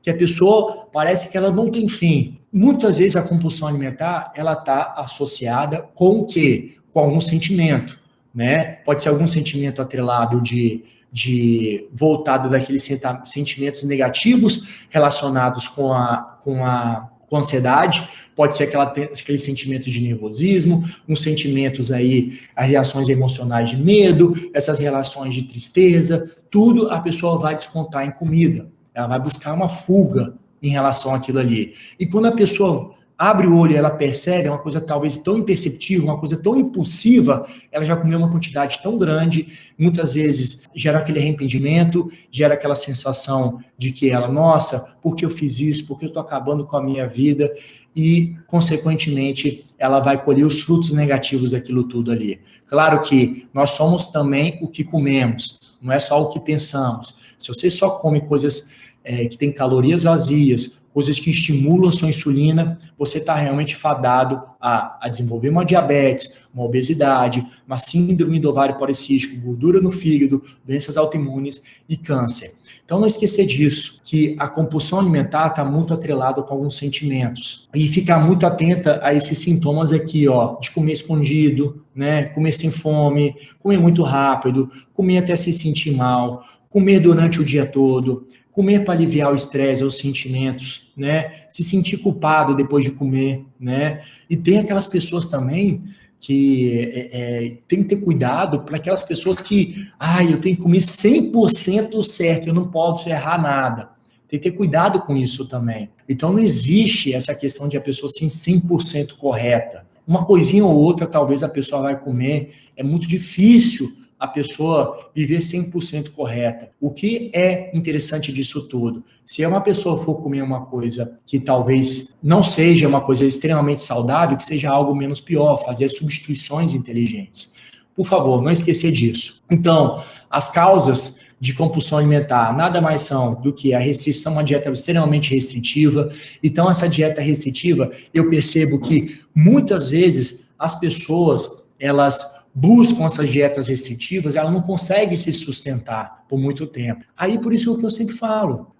que a pessoa parece que ela não tem fim. Muitas vezes a compulsão alimentar, ela está associada com o quê? Com algum sentimento, né? Pode ser algum sentimento atrelado de voltado daqueles sentimentos negativos relacionados com a ansiedade, pode ser aquele sentimento de nervosismo, uns sentimentos aí, as reações emocionais de medo, essas relações de tristeza, tudo a pessoa vai descontar em comida. Ela vai buscar uma fuga em relação àquilo ali. E quando a pessoa abre o olho e ela percebe, é uma coisa talvez tão imperceptível, uma coisa tão impulsiva, ela já comeu uma quantidade tão grande, muitas vezes gera aquele arrependimento, gera aquela sensação de que ela, nossa, por que eu fiz isso? Por que eu estou acabando com a minha vida? E, consequentemente, ela vai colher os frutos negativos daquilo tudo ali. Claro que nós somos também o que comemos, não é só o que pensamos. Se você só come coisas que têm calorias vazias, coisas que estimulam a sua insulina, você está realmente fadado a desenvolver uma diabetes, uma obesidade, uma síndrome do ovário policístico, gordura no fígado, doenças autoimunes e câncer. Então, não esquecer disso, que a compulsão alimentar está muito atrelada com alguns sentimentos. E ficar muito atenta a esses sintomas aqui, ó, de comer escondido, né, comer sem fome, comer muito rápido, comer até se sentir mal, comer durante o dia todo, comer para aliviar o estresse, os sentimentos, né? Se sentir culpado depois de comer, né? E tem aquelas pessoas também que tem que ter cuidado para aquelas pessoas que, eu tenho que comer 100% certo, eu não posso errar nada. Tem que ter cuidado com isso também. Então, não existe essa questão de a pessoa ser 100% correta. Uma coisinha ou outra, talvez a pessoa vai comer, é muito difícil a pessoa viver 100% correta. O que é interessante disso tudo? Se uma pessoa for comer uma coisa que talvez não seja uma coisa extremamente saudável, que seja algo menos pior, fazer substituições inteligentes. Por favor, não esquecer disso. Então, as causas de compulsão alimentar nada mais são do que a restrição, uma dieta extremamente restritiva. Então, essa dieta restritiva, eu percebo que muitas vezes as pessoas, elas buscam essas dietas restritivas, ela não consegue se sustentar por muito tempo. Aí, por isso que eu sempre falo,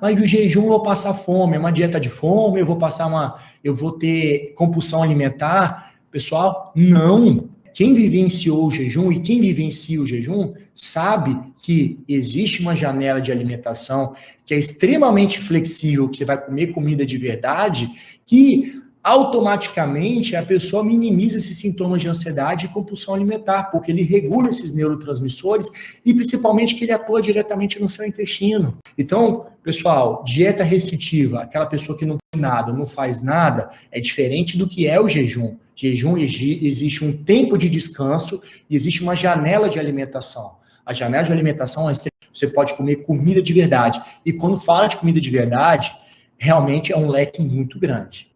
mas o jejum eu vou passar fome, é uma dieta de fome, eu vou ter compulsão alimentar. Pessoal, não. Quem vivenciou o jejum e quem vivencia o jejum sabe que existe uma janela de alimentação que é extremamente flexível, que você vai comer comida de verdade, que automaticamente a pessoa minimiza esses sintomas de ansiedade e compulsão alimentar, porque ele regula esses neurotransmissores e principalmente que ele atua diretamente no seu intestino. Então, pessoal, dieta restritiva, aquela pessoa que não tem nada, não faz nada, é diferente do que é o jejum. Jejum existe um tempo de descanso e existe uma janela de alimentação. A janela de alimentação, você pode comer comida de verdade. E quando fala de comida de verdade, realmente é um leque muito grande.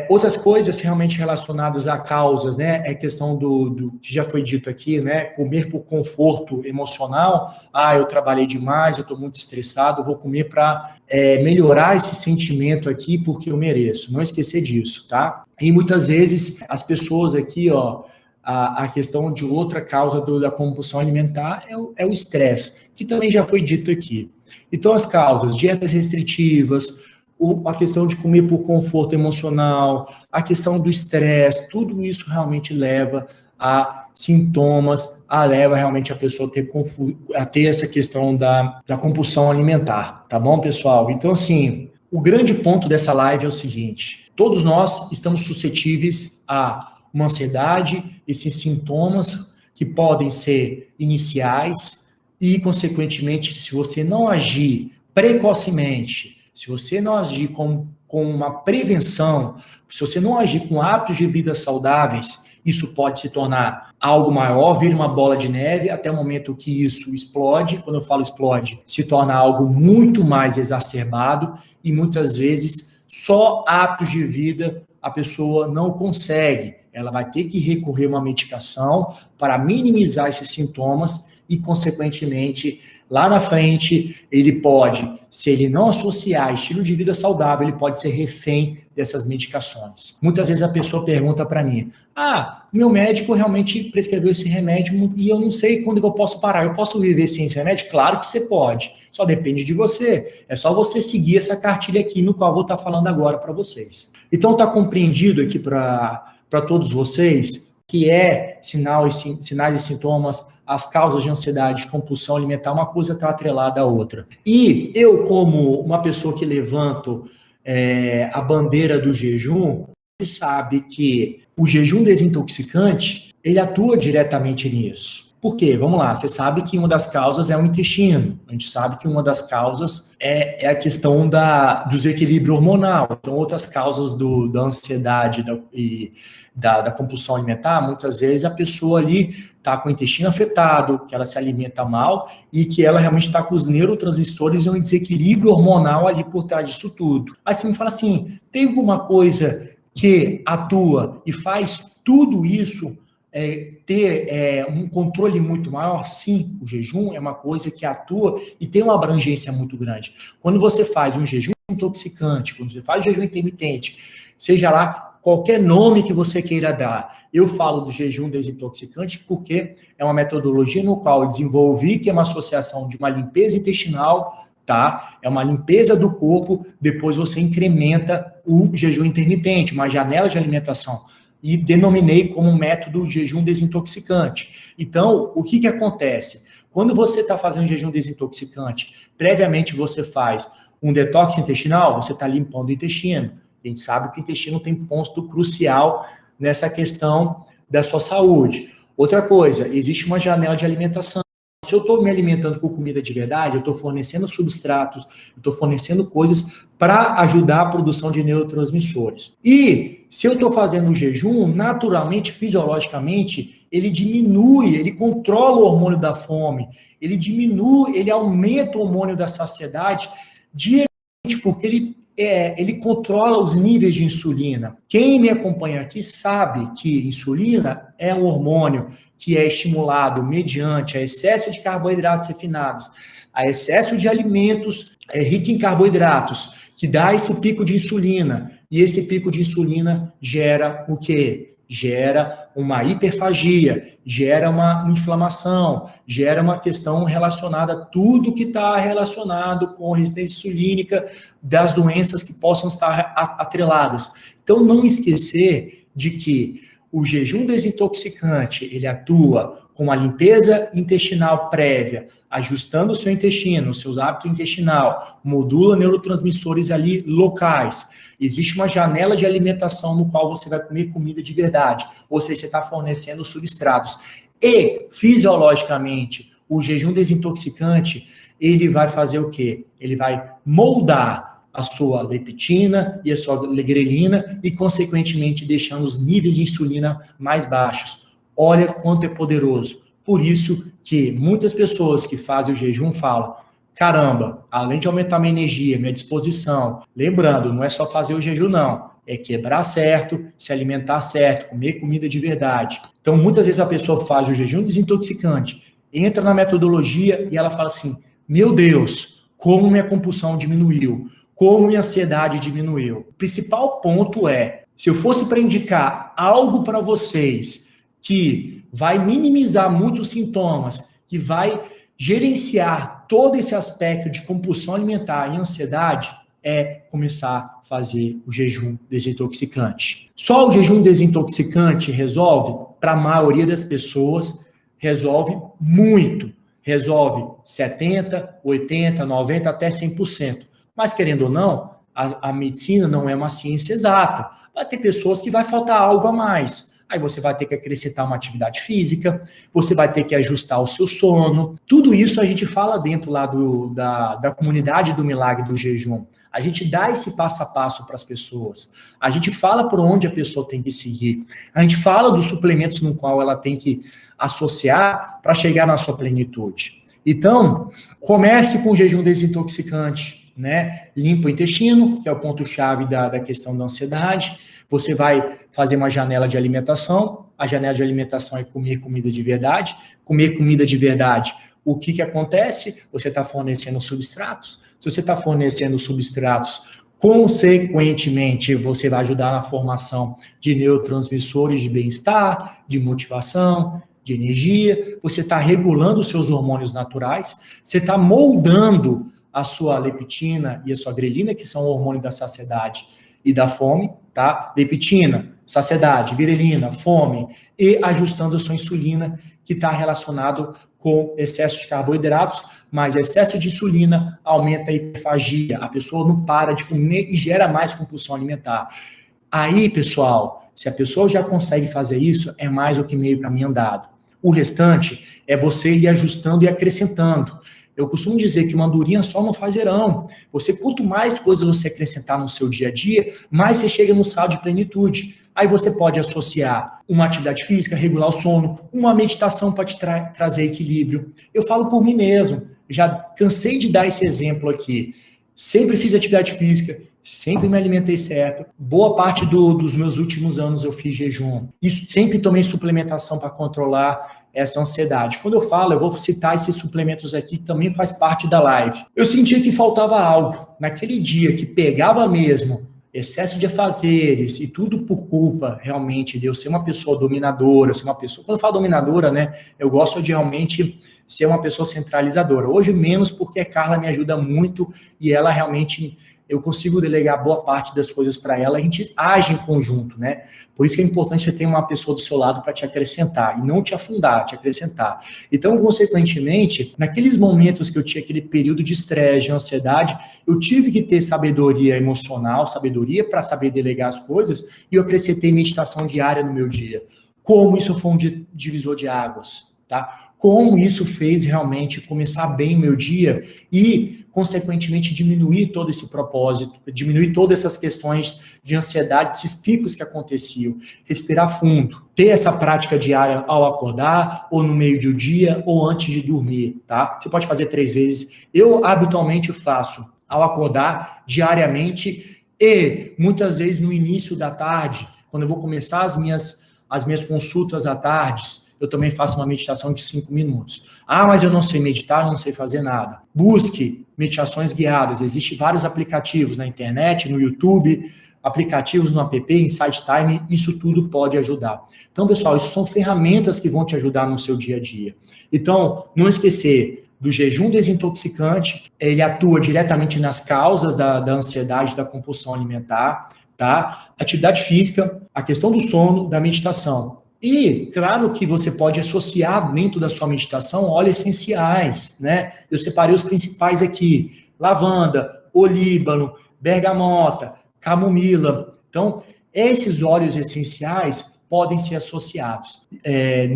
Outras coisas realmente relacionadas a causas, né? É questão do que já foi dito aqui, né? Comer por conforto emocional. Eu trabalhei demais, eu estou muito estressado, eu vou comer para melhorar esse sentimento aqui porque eu mereço. Não esquecer disso, tá? E muitas vezes as pessoas aqui, a questão de outra causa da compulsão alimentar é o estresse, que também já foi dito aqui. Então, as causas, dietas restritivas, a questão de comer por conforto emocional, a questão do estresse, tudo isso realmente leva a sintomas, leva realmente a pessoa a ter essa questão da compulsão alimentar, tá bom, pessoal? Então, assim, o grande ponto dessa live é o seguinte: todos nós estamos suscetíveis a uma ansiedade, esses sintomas que podem ser iniciais e, consequentemente, se você não agir precocemente, se você não agir com uma prevenção, se você não agir com hábitos de vida saudáveis, isso pode se tornar algo maior, vir uma bola de neve, até o momento que isso explode. Quando eu falo explode, se torna algo muito mais exacerbado e muitas vezes só hábitos de vida a pessoa não consegue. Ela vai ter que recorrer a uma medicação para minimizar esses sintomas e, consequentemente, lá na frente, ele pode, se ele não associar estilo de vida saudável, ele pode ser refém dessas medicações. Muitas vezes a pessoa pergunta para mim: meu médico realmente prescreveu esse remédio e eu não sei quando que eu posso parar. Eu posso viver sem esse remédio? Claro que você pode. Só depende de você. É só você seguir essa cartilha aqui, no qual eu vou estar falando agora para vocês. Então, está compreendido aqui para todos vocês que sinais e sintomas, as causas de ansiedade, compulsão alimentar, uma coisa está atrelada à outra. E eu, como uma pessoa que levanto a bandeira do jejum, sabe que o jejum desintoxicante, ele atua diretamente nisso. Por quê? Vamos lá, você sabe que uma das causas é o intestino. A gente sabe que uma das causas é a questão do desequilíbrio hormonal. Então, outras causas da ansiedade e da compulsão alimentar, muitas vezes a pessoa ali está com o intestino afetado, que ela se alimenta mal e que ela realmente está com os neurotransmissores e um desequilíbrio hormonal ali por trás disso tudo. Aí você me fala assim, tem alguma coisa que atua e faz tudo isso ter um controle muito maior? Sim, o jejum é uma coisa que atua e tem uma abrangência muito grande. Quando você faz um jejum intoxicante, quando você faz jejum intermitente, seja lá qualquer nome que você queira dar, eu falo do jejum desintoxicante porque é uma metodologia no qual eu desenvolvi, que é uma associação de uma limpeza intestinal, tá? É uma limpeza do corpo, depois você incrementa o jejum intermitente, uma janela de alimentação, e denominei como método jejum desintoxicante. Então, o que acontece? Quando você está fazendo jejum desintoxicante, previamente você faz um detox intestinal, você está limpando o intestino. A gente sabe que o intestino tem ponto crucial nessa questão da sua saúde. Outra coisa, existe uma janela de alimentação. Se eu estou me alimentando com comida de verdade, eu estou fornecendo substratos, eu estou fornecendo coisas para ajudar a produção de neurotransmissores. E se eu estou fazendo um jejum, naturalmente, fisiologicamente, ele diminui, ele controla o hormônio da fome, ele diminui, ele aumenta o hormônio da saciedade diretamente, porque ele controla os níveis de insulina. Quem me acompanha aqui sabe que insulina é um hormônio que é estimulado mediante a excesso de carboidratos refinados, a excesso de alimentos ricos em carboidratos, que dá esse pico de insulina. E esse pico de insulina gera o quê? Gera uma hiperfagia, gera uma inflamação, gera uma questão relacionada a tudo que está relacionado com resistência insulínica, das doenças que possam estar atreladas. Então, não esquecer de que o jejum desintoxicante, ele atua com uma limpeza intestinal prévia, ajustando o seu intestino, os seus hábitos intestinal, modula neurotransmissores ali locais. Existe uma janela de alimentação no qual você vai comer comida de verdade, ou seja, você está fornecendo substratos. E, fisiologicamente, o jejum desintoxicante, ele vai fazer o quê? Ele vai moldar a sua leptina e a sua grelina e, consequentemente, deixando os níveis de insulina mais baixos. Olha quanto é poderoso. Por isso que muitas pessoas que fazem o jejum falam, caramba, além de aumentar minha energia, minha disposição, lembrando, não é só fazer o jejum não, é quebrar certo, se alimentar certo, comer comida de verdade. Então, muitas vezes a pessoa faz o jejum desintoxicante, entra na metodologia e ela fala assim, meu Deus, como minha compulsão diminuiu, como minha ansiedade diminuiu. O principal ponto é, se eu fosse para indicar algo para vocês que vai minimizar muitos sintomas, que vai gerenciar todo esse aspecto de compulsão alimentar e ansiedade, é começar a fazer o jejum desintoxicante. Só o jejum desintoxicante resolve? Para a maioria das pessoas, resolve muito. Resolve 70%, 80%, 90%, até 100%. Mas, querendo ou não, a medicina não é uma ciência exata. Vai ter pessoas que vai faltar algo a mais. Aí você vai ter que acrescentar uma atividade física, você vai ter que ajustar o seu sono. Tudo isso a gente fala dentro lá da comunidade do Milagre do Jejum. A gente dá esse passo a passo para as pessoas. A gente fala por onde a pessoa tem que seguir. A gente fala dos suplementos no qual ela tem que associar para chegar na sua plenitude. Então, comece com o jejum desintoxicante, né? Limpa o intestino, que é o ponto-chave da questão da ansiedade. Você vai fazer uma janela de alimentação. A janela de alimentação é comer comida de verdade. Comer comida de verdade, o que acontece? Você está fornecendo substratos. Se você está fornecendo substratos, consequentemente, você vai ajudar na formação de neurotransmissores de bem-estar, de motivação, de energia. Você está regulando os seus hormônios naturais. Você está moldando a sua leptina e a sua grelina, que são o hormônio da saciedade e da fome, tá? Leptina, saciedade, grelina, fome, e ajustando a sua insulina, que está relacionado com excesso de carboidratos, mas excesso de insulina aumenta a hiperfagia, a pessoa não para de comer e gera mais compulsão alimentar. Aí, pessoal, se a pessoa já consegue fazer isso, é mais do que meio caminho andado. O restante é você ir ajustando e acrescentando. Eu costumo dizer que uma andorinha só não faz verão. Quanto mais coisas você acrescentar no seu dia a dia, mais você chega no estado de plenitude. Aí você pode associar uma atividade física, regular o sono, uma meditação para te trazer equilíbrio. Eu falo por mim mesmo, já cansei de dar esse exemplo aqui. Sempre fiz atividade física, sempre me alimentei certo. Boa parte dos meus últimos anos eu fiz jejum. E sempre tomei suplementação para controlar essa ansiedade. Quando eu falo, eu vou citar esses suplementos aqui, que também faz parte da live. Eu sentia que faltava algo. Naquele dia que pegava mesmo excesso de afazeres e tudo por culpa, realmente, de eu ser uma pessoa dominadora, ser uma pessoa... Quando eu falo dominadora, né, eu gosto de realmente ser uma pessoa centralizadora. Hoje menos, porque a Carla me ajuda muito e ela realmente... eu consigo delegar boa parte das coisas para ela, a gente age em conjunto, né? Por isso que é importante você ter uma pessoa do seu lado para te acrescentar, e não te afundar, te acrescentar. Então, consequentemente, naqueles momentos que eu tinha aquele período de estresse, de ansiedade, eu tive que ter sabedoria emocional, sabedoria para saber delegar as coisas, e eu acrescentei meditação diária no meu dia. Como isso foi um divisor de águas, tá? Como isso fez realmente começar bem o meu dia e, consequentemente, diminuir todo esse propósito, diminuir todas essas questões de ansiedade, esses picos que aconteciam. Respirar fundo, ter essa prática diária ao acordar, ou no meio do dia, ou antes de dormir, tá? Você pode fazer 3 vezes. Eu, habitualmente, faço ao acordar, diariamente, e muitas vezes no início da tarde, quando eu vou começar as minhas consultas à tarde, eu também faço uma meditação de 5 minutos. Ah, mas eu não sei meditar, não sei fazer nada. Busque meditações guiadas. Existem vários aplicativos na internet, no YouTube, aplicativos no app, Insight Time, isso tudo pode ajudar. Então, pessoal, isso são ferramentas que vão te ajudar no seu dia a dia. Então, não esquecer do jejum desintoxicante, ele atua diretamente nas causas da ansiedade, da compulsão alimentar, tá? Atividade física, a questão do sono, da meditação. E, claro que você pode associar dentro da sua meditação óleos essenciais, né? Eu separei os principais aqui: lavanda, olíbano, bergamota, camomila. Então, esses óleos essenciais podem ser associados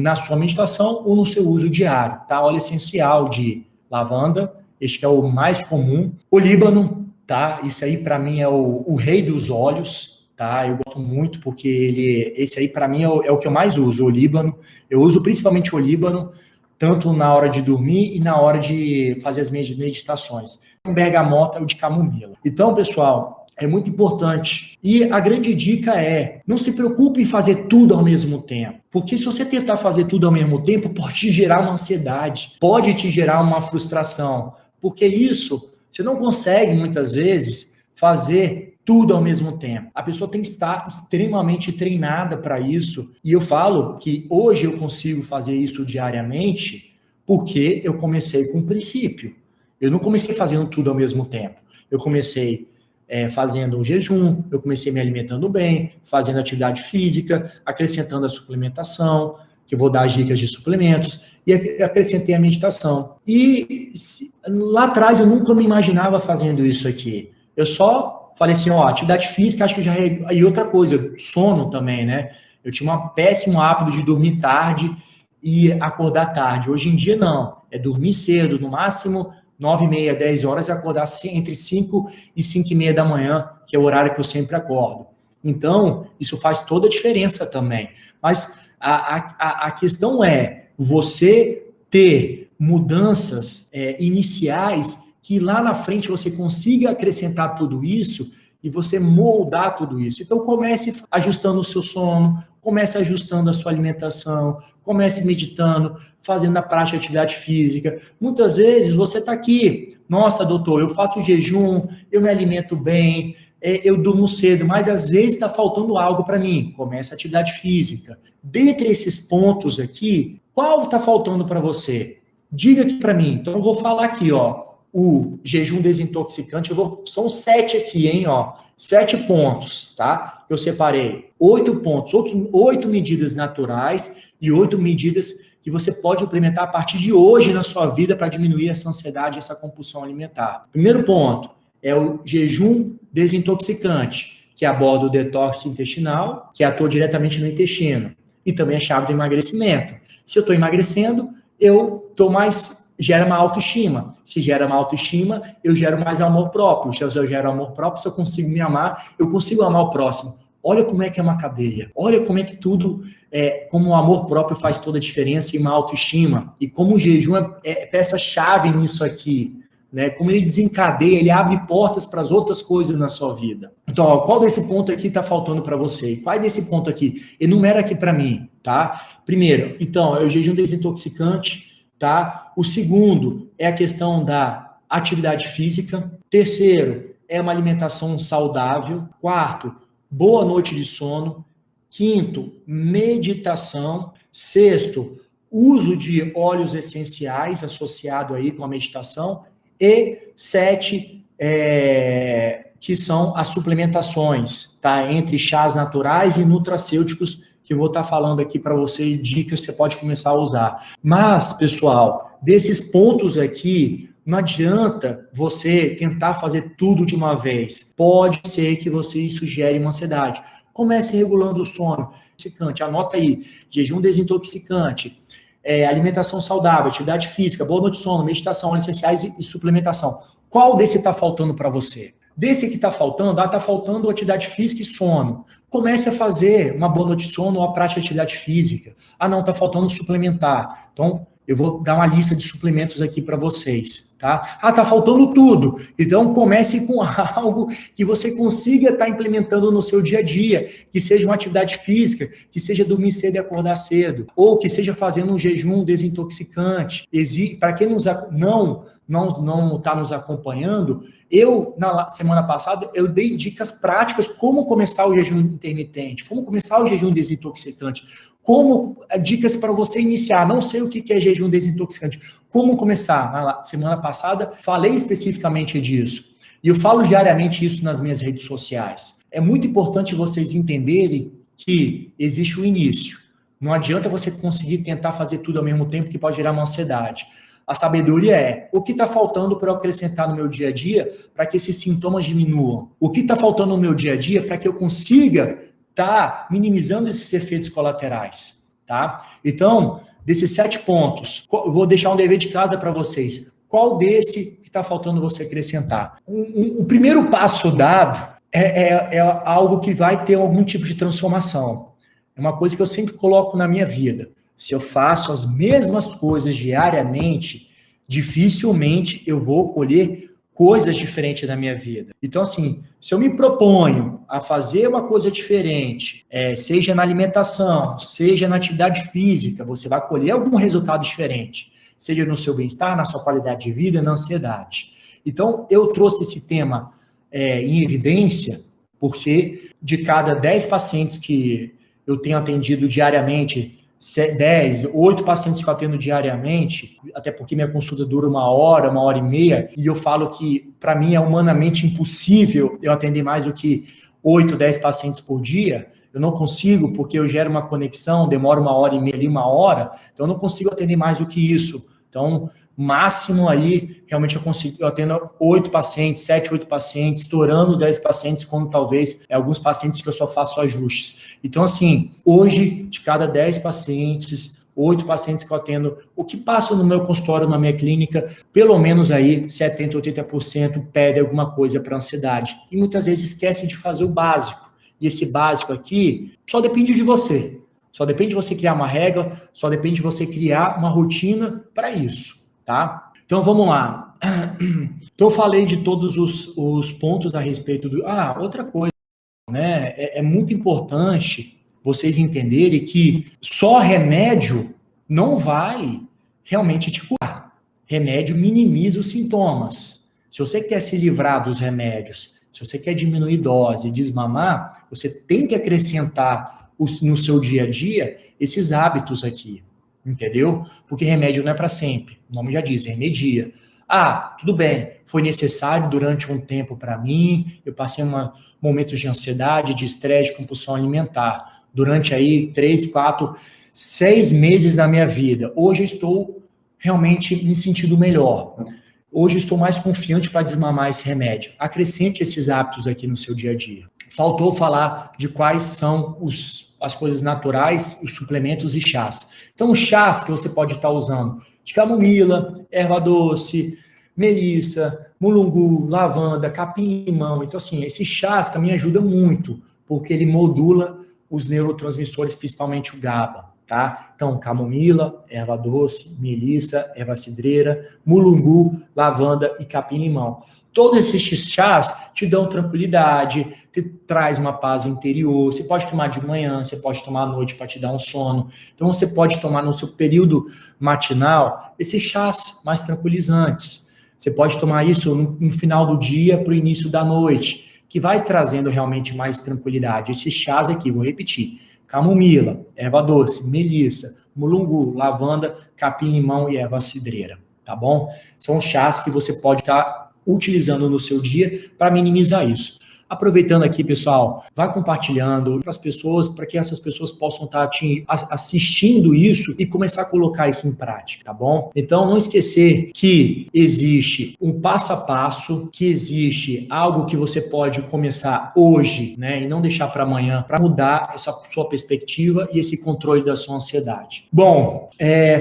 na sua meditação ou no seu uso diário, tá? Óleo essencial de lavanda, este que é o mais comum. Olíbano, tá? Isso aí, para mim, é o rei dos óleos. Tá, eu gosto muito porque esse aí para mim é o que eu mais uso, o olíbano. Eu uso principalmente o olíbano tanto na hora de dormir e na hora de fazer as minhas meditações. Um bergamota ou de camomila. Então, pessoal, é muito importante. E a grande dica é, não se preocupe em fazer tudo ao mesmo tempo. Porque se você tentar fazer tudo ao mesmo tempo, pode te gerar uma ansiedade, pode te gerar uma frustração. Porque isso, você não consegue, muitas vezes, fazer tudo ao mesmo tempo. A pessoa tem que estar extremamente treinada para isso. E eu falo que hoje eu consigo fazer isso diariamente porque eu comecei com um princípio. Eu não comecei fazendo tudo ao mesmo tempo. Eu comecei fazendo um jejum, eu comecei me alimentando bem, fazendo atividade física, acrescentando a suplementação, que eu vou dar as dicas de suplementos, e acrescentei a meditação. E lá atrás eu nunca me imaginava fazendo isso aqui. Eu só falei assim, atividade física, acho que já é... E outra coisa, sono também, né? Eu tinha um péssimo hábito de dormir tarde e acordar tarde. Hoje em dia, não. É dormir cedo, no máximo 9h30, 10 horas, e acordar entre 5 e 5h30 da manhã, que é o horário que eu sempre acordo. Então, isso faz toda a diferença também. Mas a questão é você ter mudanças iniciais que lá na frente você consiga acrescentar tudo isso e você moldar tudo isso. Então, comece ajustando o seu sono, comece ajustando a sua alimentação, comece meditando, fazendo a prática de atividade física. Muitas vezes você está aqui, nossa, doutor, eu faço jejum, eu me alimento bem, eu durmo cedo, mas às vezes está faltando algo para mim. Comece a atividade física. Dentre esses pontos aqui, qual está faltando para você? Diga aqui para mim. Então, eu vou falar aqui, o jejum desintoxicante, são 7 aqui, hein, 7 pontos, tá? Eu separei 8 pontos, 8 medidas naturais e 8 medidas que você pode implementar a partir de hoje na sua vida para diminuir essa ansiedade, essa compulsão alimentar. Primeiro ponto é o jejum desintoxicante, que aborda o detox intestinal, que atua diretamente no intestino, e também é chave do emagrecimento. Se eu estou emagrecendo, eu estou mais... gera uma autoestima. Se gera uma autoestima, eu gero mais amor próprio. Se eu gero amor próprio, se eu consigo me amar, eu consigo amar o próximo. Olha como é que é uma cadeia. Olha como é que tudo, como o amor próprio faz toda a diferença e uma autoestima. E como o jejum é peça-chave nisso aqui. Né? Como ele desencadeia, ele abre portas para as outras coisas na sua vida. Então, qual desse ponto aqui está faltando para você? Qual desse ponto aqui? Enumera aqui para mim, tá? Primeiro, então, é o jejum desintoxicante, tá? O segundo é a questão da atividade física. Terceiro, é uma alimentação saudável. Quarto, boa noite de sono. Quinto, meditação. Sexto, uso de óleos essenciais associado aí com a meditação. E 7, que são as suplementações, tá? Entre chás naturais e nutracêuticos, que eu vou estar falando aqui para você, dicas que você pode começar a usar. Mas, pessoal, desses pontos aqui, não adianta você tentar fazer tudo de uma vez. Pode ser que você sugere uma ansiedade. Comece regulando o sono. Anota aí, jejum desintoxicante, alimentação saudável, atividade física, boa noite de sono, meditação, óleos essenciais e suplementação. Qual desse está faltando para você? Desse que está faltando, está faltando atividade física e sono. Comece a fazer uma boa noite de sono ou a prática de atividade física. Não, está faltando suplementar. Então, eu vou dar uma lista de suplementos aqui para vocês, tá? Está faltando tudo. Então, comece com algo que você consiga estar implementando no seu dia a dia, que seja uma atividade física, que seja dormir cedo e acordar cedo, ou que seja fazendo um jejum desintoxicante. Para quem não está nos acompanhando, na semana passada, eu dei dicas práticas como começar o jejum intermitente, como começar o jejum desintoxicante, dicas para você iniciar. Não sei o que é jejum desintoxicante, como começar. Na semana passada, falei especificamente disso. E eu falo diariamente isso nas minhas redes sociais. É muito importante vocês entenderem que existe o início. Não adianta você conseguir tentar fazer tudo ao mesmo tempo, que pode gerar uma ansiedade. A sabedoria é, o que está faltando para eu acrescentar no meu dia a dia para que esses sintomas diminuam? O que está faltando no meu dia a dia para que eu consiga estar minimizando esses efeitos colaterais? Tá? Então, desses 7 pontos, eu vou deixar um dever de casa para vocês. Qual desse que está faltando você acrescentar? O primeiro passo dado é algo que vai ter algum tipo de transformação. É uma coisa que eu sempre coloco na minha vida. Se eu faço as mesmas coisas diariamente, dificilmente eu vou colher coisas diferentes na minha vida. Então, assim, se eu me proponho a fazer uma coisa diferente, seja na alimentação, seja na atividade física, você vai colher algum resultado diferente, seja no seu bem-estar, na sua qualidade de vida, na ansiedade. Então, eu trouxe esse tema em evidência, porque de cada 10 pacientes que eu tenho atendido diariamente, 8 pacientes que eu atendo diariamente, até porque minha consulta dura 1 hora e meia, e eu falo que, para mim, é humanamente impossível eu atender mais do que 8, 10 pacientes por dia. Eu não consigo, porque eu gero uma conexão, demora 1 hora e meia ali, 1 hora, então eu não consigo atender mais do que isso. Então, máximo aí, realmente eu atendo 8 pacientes, 7, 8 pacientes, estourando 10 pacientes, como talvez alguns pacientes que eu só faço ajustes. Então, assim, hoje, de cada 10 pacientes, 8 pacientes que eu atendo, o que passa no meu consultório, na minha clínica, pelo menos aí 70%, 80% pede alguma coisa para ansiedade. E muitas vezes esquece de fazer o básico. E esse básico aqui só depende de você. Só depende de você criar uma regra, só depende de você criar uma rotina para isso. Tá? Então vamos lá. Então eu falei de todos os pontos a respeito do... outra coisa, né? É muito importante vocês entenderem que só remédio não vai realmente te curar. Remédio minimiza os sintomas. Se você quer se livrar dos remédios, se você quer diminuir dose, desmamar, você tem que acrescentar no seu dia a dia esses hábitos aqui. Entendeu? Porque remédio não é para sempre. O nome já diz, remedia. Tudo bem, foi necessário durante um tempo para mim, eu passei momentos de ansiedade, de estresse, de compulsão alimentar. Durante aí 3, 4, 6 meses da minha vida. Hoje eu estou realmente me sentindo melhor. Hoje eu estou mais confiante para desmamar esse remédio. Acrescente esses hábitos aqui no seu dia a dia. Faltou falar de quais são as coisas naturais, os suplementos e chás. Então, os chás que você pode estar usando, de camomila, erva doce, melissa, mulungu, lavanda, capim-limão. Então, assim, esses chás também ajudam muito, porque ele modula os neurotransmissores, principalmente o GABA, tá? Então, camomila, erva doce, melissa, erva cidreira, mulungu, lavanda e capim-limão. Todos esses chás te dão tranquilidade, te traz uma paz interior. Você pode tomar de manhã, você pode tomar à noite para te dar um sono. Então, você pode tomar no seu período matinal esses chás mais tranquilizantes. Você pode tomar isso no final do dia para o início da noite, que vai trazendo realmente mais tranquilidade. Esses chás aqui, vou repetir: camomila, erva doce, melissa, mulungu, lavanda, capim-limão e erva cidreira, tá bom? São chás que você pode estar utilizando no seu dia para minimizar isso. Aproveitando aqui, pessoal, vai compartilhando para as pessoas, para que essas pessoas possam estar assistindo isso e começar a colocar isso em prática, tá bom? Então, não esquecer que existe um passo a passo, que existe algo que você pode começar hoje, né, e não deixar para amanhã, para mudar essa sua perspectiva e esse controle da sua ansiedade. Bom,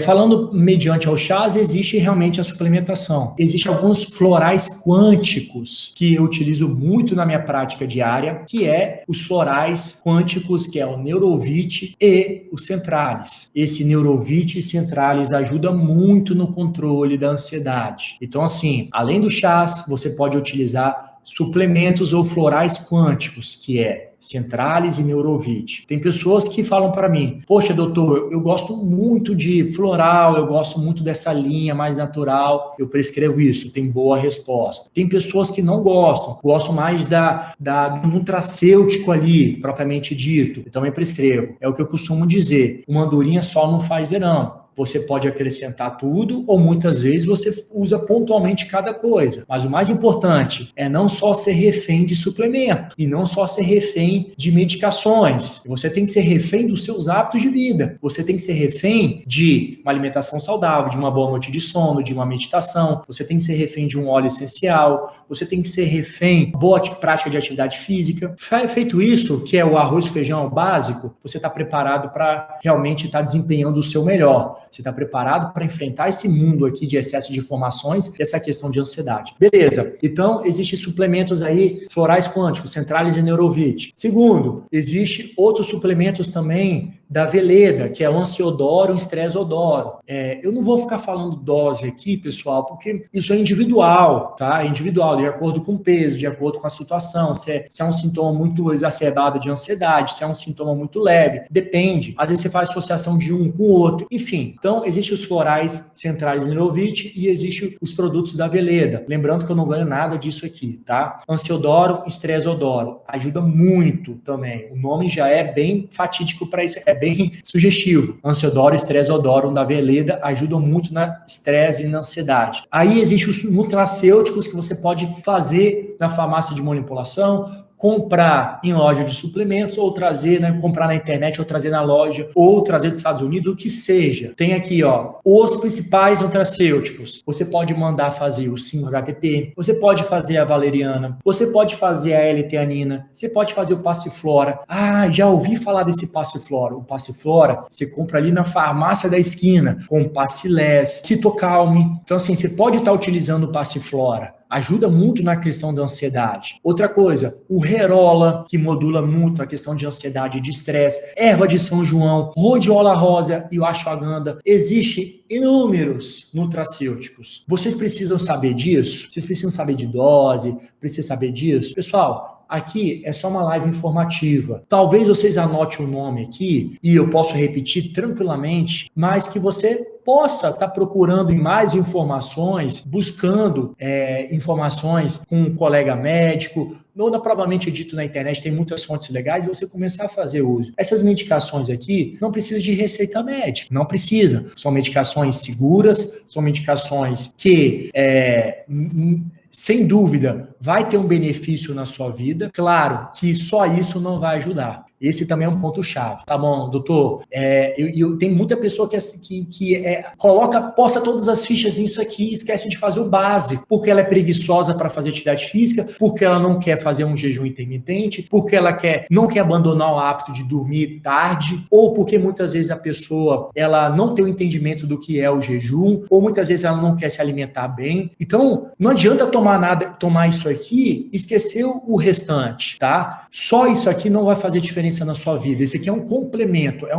falando mediante aos chás, existe realmente a suplementação. Existem alguns florais quânticos que eu utilizo muito na minha prática diária, que é os florais quânticos, que é o Neurovit e o Centralis. Esse Neurovit e Centralis ajuda muito no controle da ansiedade. Então, assim, além do chás, você pode utilizar suplementos ou florais quânticos, que é Centralis e Neurovit. Tem pessoas que falam para mim: poxa, doutor, eu gosto muito de floral, eu gosto muito dessa linha mais natural, eu prescrevo isso, tem boa resposta. Tem pessoas que não gostam mais do nutracêutico ali, propriamente dito, eu também prescrevo. É o que eu costumo dizer: uma andorinha só não faz verão. Você pode acrescentar tudo, ou muitas vezes você usa pontualmente cada coisa. Mas o mais importante é não só ser refém de suplemento e não só ser refém de medicações. Você tem que ser refém dos seus hábitos de vida. Você tem que ser refém de uma alimentação saudável, de uma boa noite de sono, de uma meditação. Você tem que ser refém de um óleo essencial. Você tem que ser refém de boa prática de atividade física. Feito isso, que é o arroz e feijão básico, você está preparado para realmente estar desempenhando o seu melhor. Você está preparado para enfrentar esse mundo aqui de excesso de informações e essa questão de ansiedade. Beleza. Então, existem suplementos aí, florais quânticos, Centralis e Neurovit. Segundo, existem outros suplementos também da Veleda, que é o Ansiodoro, Estrezodoro. Eu não vou ficar falando dose aqui, pessoal, porque isso é individual, tá? É individual, de acordo com o peso, de acordo com a situação, se é um sintoma muito exacerbado de ansiedade, se é um sintoma muito leve, depende. Às vezes você faz associação de um com o outro, enfim. Então, existem os florais centrais Neurovit e existem os produtos da Veleda. Lembrando que eu não ganho nada disso aqui, tá? Ansiodoro, Estrezodoro. Ajuda muito também. O nome já é bem fatídico para isso, é bem sugestivo. Ansiodoro, Estrezodoro da Veleda ajudam muito na estresse e na ansiedade. Aí existem os nutracêuticos que você pode fazer na farmácia de manipulação, comprar em loja de suplementos ou trazer, né, comprar na internet ou trazer na loja ou trazer dos Estados Unidos, o que seja. Tem aqui, ó, os principais nutracêuticos. Você pode mandar fazer o 5-HTP, você pode fazer a valeriana, você pode fazer a L-teanina, você pode fazer o passiflora. Ah, já ouvi falar desse passiflora. O passiflora você compra ali na farmácia da esquina com Passilés, Citocalme. Então assim, você pode estar utilizando o passiflora. Ajuda muito na questão da ansiedade. Outra coisa, o Herola, que modula muito a questão de ansiedade e de estresse. Erva de São João, Rhodiola rosa e o Ashwagandha. Existem inúmeros nutracêuticos. Vocês precisam saber disso? Vocês precisam saber de dose? Precisam saber disso? Pessoal, aqui é só uma live informativa. Talvez vocês anotem o nome aqui e eu posso repetir tranquilamente, mas que você possa estar procurando mais informações, buscando informações com um colega médico, ou propriamente dito na internet, tem muitas fontes legais, e você começar a fazer uso. Essas medicações aqui não precisam de receita médica, não precisa. São medicações seguras, são medicações que sem dúvida, vai ter um benefício na sua vida. Claro que só isso não vai ajudar. Esse também é um ponto-chave. Tá bom, doutor? Tem muita pessoa que posta todas as fichas nisso aqui e esquece de fazer o básico, porque ela é preguiçosa para fazer atividade física, porque ela não quer fazer um jejum intermitente, porque ela não quer abandonar o hábito de dormir tarde, ou porque muitas vezes a pessoa ela não tem o entendimento do que é o jejum, ou muitas vezes ela não quer se alimentar bem. Então, não adianta tomar isso aqui e esquecer o restante, tá? Só isso aqui não vai fazer diferença na sua vida. Esse aqui é um complemento, é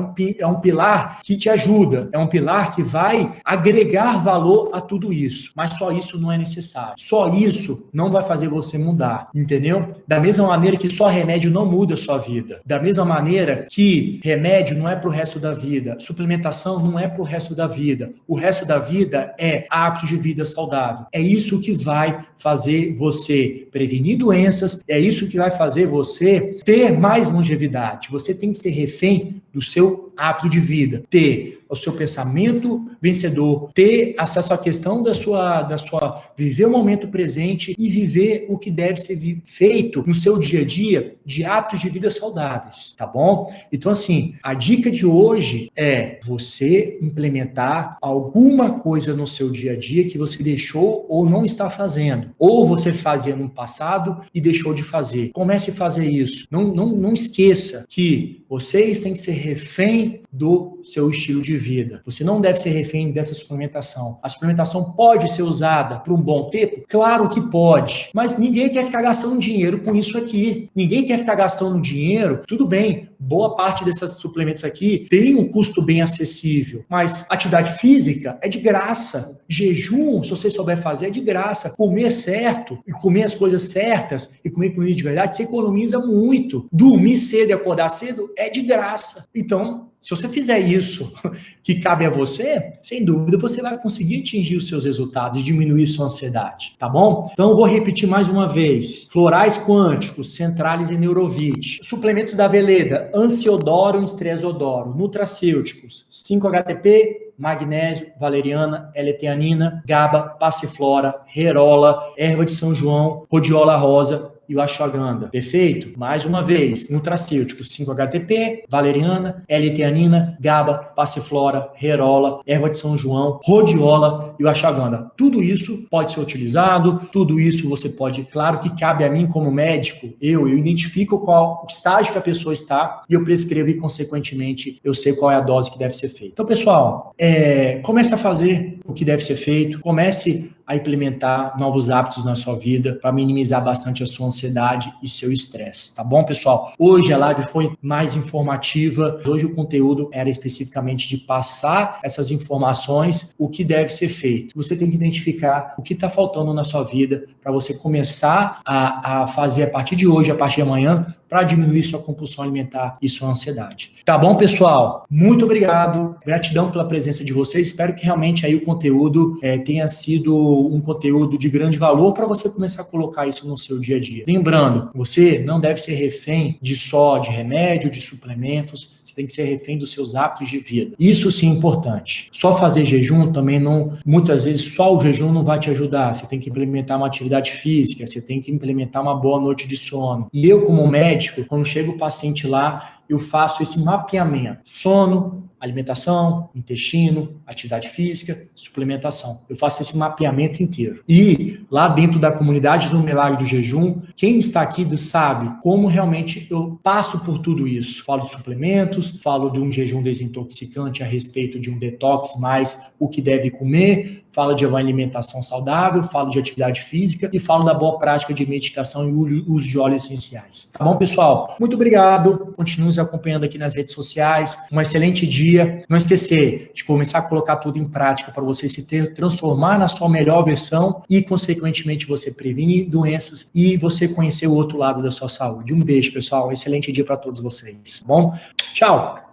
um pilar que te ajuda, é um pilar que vai agregar valor a tudo isso, mas só isso não é necessário. Só isso não vai fazer você mudar, entendeu? Da mesma maneira que só remédio não muda a sua vida, da mesma maneira que remédio não é pro resto da vida, suplementação não é pro resto da vida, o resto da vida é hábito de vida saudável. É isso que vai fazer você prevenir doenças, é isso que vai fazer você ter mais longevidade. Você tem que ser refém do seu hábito de vida, ter o seu pensamento vencedor, ter acesso à questão da sua viver o momento presente e viver o que deve ser feito no seu dia a dia de hábitos de vida saudáveis, tá bom? Então assim, a dica de hoje é você implementar alguma coisa no seu dia a dia que você deixou ou não está fazendo, ou você fazia no passado e deixou de fazer. Comece a fazer isso. Não esqueça que vocês têm que ser refém do seu estilo de vida. Você não deve ser refém dessa suplementação. A suplementação pode ser usada por um bom tempo? Claro que pode, mas ninguém quer ficar gastando dinheiro com isso aqui. Ninguém quer ficar gastando dinheiro. Tudo bem, boa parte desses suplementos aqui tem um custo bem acessível, mas atividade física é de graça. Jejum, se você souber fazer, é de graça. Comer certo e comer as coisas certas e comer comida de verdade, você economiza muito. Dormir cedo e acordar cedo é de graça. Então, se você fizer isso que cabe a você, sem dúvida você vai conseguir atingir os seus resultados e diminuir sua ansiedade, tá bom? Então eu vou repetir mais uma vez. Florais quânticos, Centralis e Neurovit. Suplementos da Veleda, Ansiodoro e Estrezodoro. Nutracêuticos, 5-HTP, magnésio, valeriana, L-teanina, GABA, passiflora, Herola, erva de São João, Rhodiola rosa e o Ashwagandha. Perfeito? Mais uma vez, nutracêuticos, 5-HTP, valeriana, L-teanina, GABA, passiflora, Herola, erva de São João, Rhodiola e o Ashwagandha. Tudo isso pode ser utilizado, tudo isso você pode, claro que cabe a mim como médico, eu identifico qual estágio que a pessoa está e eu prescrevo e, consequentemente, eu sei qual é a dose que deve ser feita. Então, pessoal, comece a fazer o que deve ser feito, comece a implementar novos hábitos na sua vida para minimizar bastante a sua ansiedade e seu estresse, tá bom, pessoal? Hoje a live foi mais informativa, hoje o conteúdo era especificamente de passar essas informações, o que deve ser feito. Você tem que identificar o que está faltando na sua vida para você começar a fazer a partir de hoje, a partir de amanhã, para diminuir sua compulsão alimentar e sua ansiedade. Tá bom, pessoal? Muito obrigado. Gratidão pela presença de vocês. Espero que realmente aí o conteúdo tenha sido um conteúdo de grande valor para você começar a colocar isso no seu dia a dia. Lembrando, você não deve ser refém de remédio, de suplementos. Você tem que ser refém dos seus hábitos de vida. Isso sim é importante. Só fazer jejum também não... Muitas vezes só o jejum não vai te ajudar. Você tem que implementar uma atividade física, você tem que implementar uma boa noite de sono. E eu, como médico, quando chega o paciente lá, eu faço esse mapeamento. Sono, alimentação, intestino, atividade física, suplementação. Eu faço esse mapeamento inteiro. E lá dentro da comunidade do Milagre do Jejum, quem está aqui sabe como realmente eu passo por tudo isso. Falo de suplementos, falo de um jejum desintoxicante a respeito de um detox, mais o que deve comer, falo de uma alimentação saudável, falo de atividade física e falo da boa prática de meditação e uso de óleos essenciais. Tá bom, pessoal? Muito obrigado. Continue nos acompanhando aqui nas redes sociais. Um excelente dia. Não esquecer de começar a colocar tudo em prática para você transformar na sua melhor versão e, consequentemente, você prevenir doenças e você conhecer o outro lado da sua saúde. Um beijo, pessoal. Um excelente dia para todos vocês. Tá bom? Tchau!